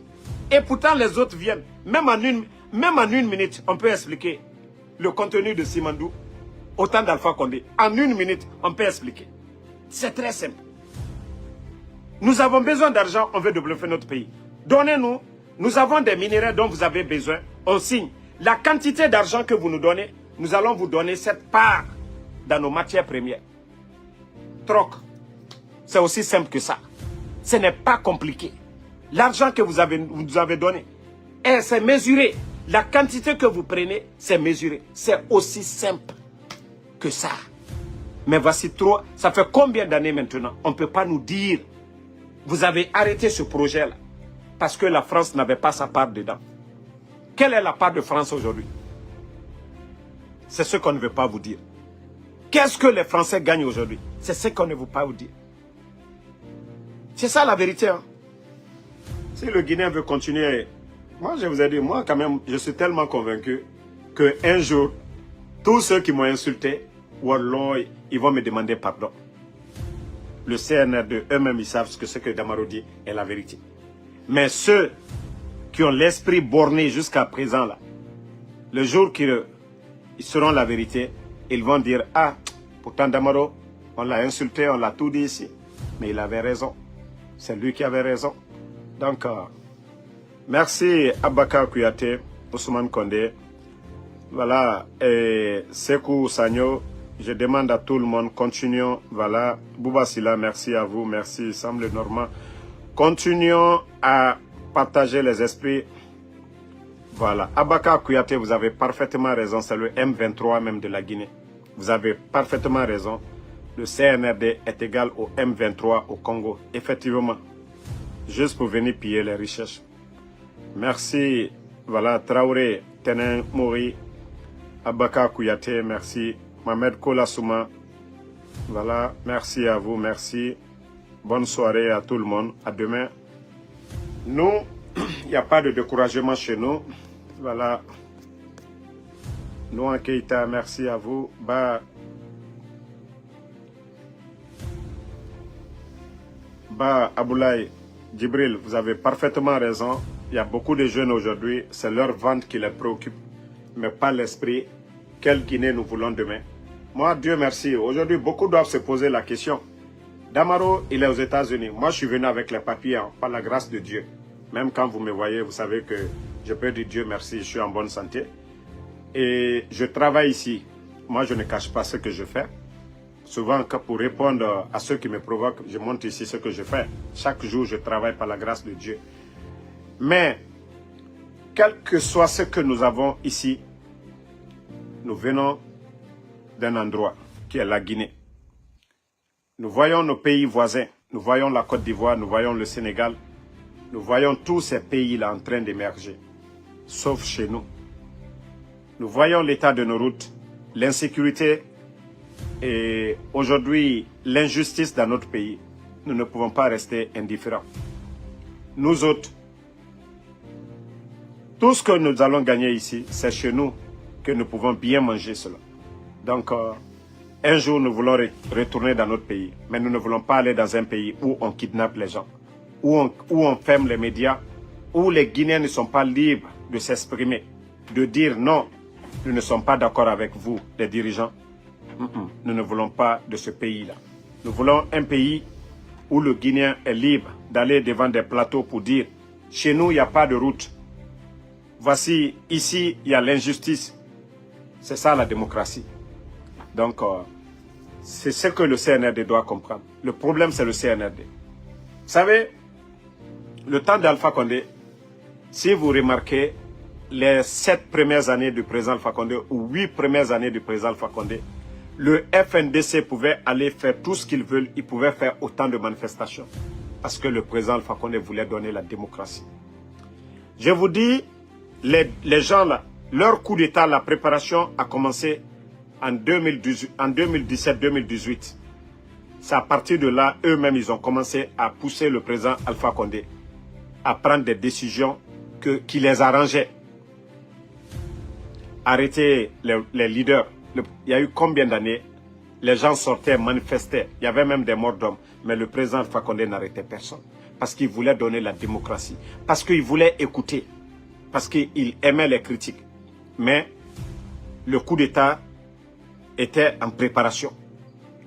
Et pourtant, les autres viennent. Même en une minute, on peut expliquer le contenu de Simandou, autant d'Alpha Condé. En une minute, on peut expliquer. C'est très simple. Nous avons besoin d'argent, on veut développer notre pays. Donnez-nous, nous avons des minéraux dont vous avez besoin, on signe. La quantité d'argent que vous nous donnez, nous allons vous donner cette part dans nos matières premières. Troc. C'est aussi simple que ça. Ce n'est pas compliqué. L'argent que vous avez donné, c'est mesuré. La quantité que vous prenez, c'est mesuré. C'est aussi simple que ça. Mais voici trop. Ça fait combien d'années maintenant? On ne peut pas nous dire. Vous avez arrêté ce projet-là parce que la France n'avait pas sa part dedans. Quelle est la part de France aujourd'hui? C'est ce qu'on ne veut pas vous dire. Qu'est-ce que les Français gagnent aujourd'hui? C'est ce qu'on ne veut pas vous dire. C'est ça la vérité. Hein? Si le Guinéen veut continuer, moi je vous ai dit, moi quand même, je suis tellement convaincu qu'un jour, tous ceux qui m'ont insulté, Wallah, ils vont me demander pardon. Le CNRD, eux-mêmes, ils savent ce que c'est que Damaro dit est la vérité. Mais ceux qui ont l'esprit borné jusqu'à présent, là, le jour qu'ils seront la vérité, ils vont dire, ah, pourtant Damaro, on l'a insulté, on l'a tout dit ici. Mais il avait raison. C'est lui qui avait raison. Donc, merci Abaka Kouyaté, Ousmane Condé. Voilà, et Sekou Sagno. Je demande à tout le monde, continuons, voilà, Bouba Silla, merci à vous, merci, Semble Normand. Continuons à partager les esprits. Voilà, Abaka Kouyaté, vous avez parfaitement raison, c'est le M23 même de la Guinée. Vous avez parfaitement raison, le CNRD est égal au M23 au Congo, effectivement, juste pour venir piller les richesses. Merci, voilà, Traoré, Tenin Mori, Abaka Kouyaté, merci. Mohamed Kola Souma, voilà, merci à vous, merci. Bonne soirée à tout le monde, à demain. Nous, il n'y a pas de découragement chez nous, voilà. Nous en Keïta, merci à vous. Ba Aboulaye, Djibril, vous avez parfaitement raison. Il y a beaucoup de jeunes aujourd'hui, c'est leur vente qui les préoccupe, mais pas l'esprit. Quelle Guinée nous voulons demain? Moi, Dieu merci, aujourd'hui, beaucoup doivent se poser la question. Damaro, il est aux États-Unis. Moi, je suis venu avec les papiers, hein, par la grâce de Dieu. Même quand vous me voyez, vous savez que je peux dire Dieu merci, je suis en bonne santé. Et je travaille ici. Moi, je ne cache pas ce que je fais. Souvent, pour répondre à ceux qui me provoquent, je montre ici ce que je fais. Chaque jour, je travaille par la grâce de Dieu. Mais, quel que soit ce que nous avons ici, nous venons d'un endroit qui est la Guinée. Nous voyons nos pays voisins, nous voyons la Côte d'Ivoire, nous voyons le Sénégal. Nous voyons tous ces pays-là en train d'émerger, sauf chez nous. Nous voyons l'état de nos routes, l'insécurité et aujourd'hui l'injustice dans notre pays. Nous ne pouvons pas rester indifférents. Nous autres, tout ce que nous allons gagner ici, c'est chez nous que nous pouvons bien manger cela. Donc, un jour, nous voulons retourner dans notre pays, mais nous ne voulons pas aller dans un pays où on kidnappe les gens, où on ferme les médias, où les Guinéens ne sont pas libres de s'exprimer, de dire non, nous ne sommes pas d'accord avec vous, les dirigeants. Nous ne voulons pas de ce pays-là. Nous voulons un pays où le Guinéen est libre d'aller devant des plateaux pour dire « Chez nous, il n'y a pas de route. Voici, ici, il y a l'injustice. » C'est ça la démocratie. Donc, c'est ce que le CNRD doit comprendre. Le problème, c'est le CNRD. Vous savez, le temps d'Alpha Condé, si vous remarquez, les 7 premières années du président Alpha Condé ou 8 premières années du président Alpha Condé, le FNDC pouvait aller faire tout ce qu'il veut. Il pouvait faire autant de manifestations. Parce que le président Alpha Condé voulait donner la démocratie. Je vous dis, les gens là, leur coup d'État, la préparation a commencé en 2017-2018. C'est à partir de là, eux-mêmes, ils ont commencé à pousser le président Alpha Condé à prendre des décisions qui les arrangeaient. Arrêter les leaders. Il y a eu combien d'années les gens sortaient, manifestaient. Il y avait même des morts d'hommes. Mais le président Alpha Condé n'arrêtait personne. Parce qu'il voulait donner la démocratie. Parce qu'il voulait écouter. Parce qu'il aimait les critiques. Mais le coup d'État était en préparation.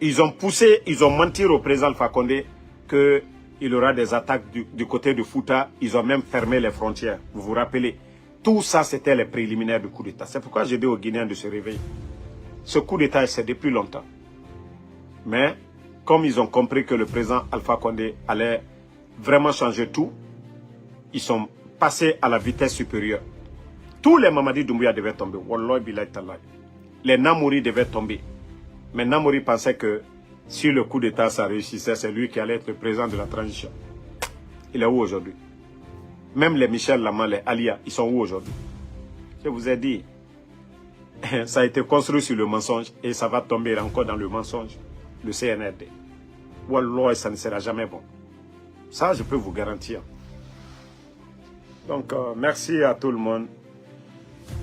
Ils ont poussé, ils ont menti au président Alpha Condé qu'il y aura des attaques du côté de Fouta. Ils ont même fermé les frontières. Vous vous rappelez? Tout ça, c'était les préliminaires du coup d'État. C'est pourquoi j'ai dit aux Guinéens de se réveiller. Ce coup d'État, c'est depuis longtemps. Mais, comme ils ont compris que le président Alpha Condé allait vraiment changer tout, ils sont passés à la vitesse supérieure. Tous les Mamadi Doumbouya devaient tomber. Wallahi billahi tallahi. Les Namouri devaient tomber. Mais Namouri pensait que si le coup d'État ça réussissait, c'est lui qui allait être le président de la transition. Il est où aujourd'hui? Même les Michel Lama, les Alia, ils sont où aujourd'hui? Je vous ai dit, ça a été construit sur le mensonge et ça va tomber encore dans le mensonge, le CNRD. Wallah, ça ne sera jamais bon. Ça, je peux vous garantir. Donc, merci à tout le monde.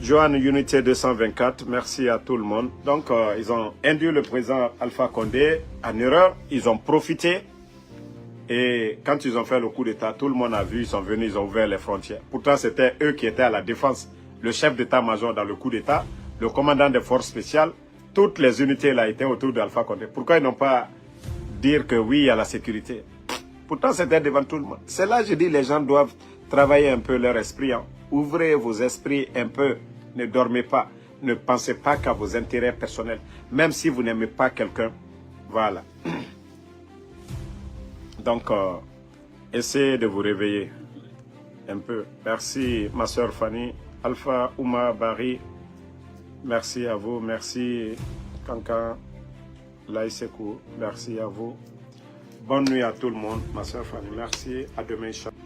Johan Unité 224, merci à tout le monde. Donc, ils ont induit le président Alpha Condé en erreur. Ils ont profité. Et quand ils ont fait le coup d'État, tout le monde a vu, ils sont venus, ils ont ouvert les frontières. Pourtant, c'était eux qui étaient à la défense. Le chef d'état-major dans le coup d'État, le commandant des forces spéciales, toutes les unités là étaient autour d'Alpha Condé. Pourquoi ils n'ont pas dire que oui, il y a la sécurité? Pourtant, c'était devant tout le monde. C'est là que je dis les gens doivent travailler un peu leur esprit. Hein. Ouvrez vos esprits un peu. Ne dormez pas. Ne pensez pas qu'à vos intérêts personnels. Même si vous n'aimez pas quelqu'un. Voilà. Donc, essayez de vous réveiller un peu. Merci, ma soeur Fanny. Alpha Ouma Bari. Merci à vous. Merci, Kankan Laïsekou. Merci à vous. Bonne nuit à tout le monde, ma soeur Fanny. Merci. À demain, Inch'Allah.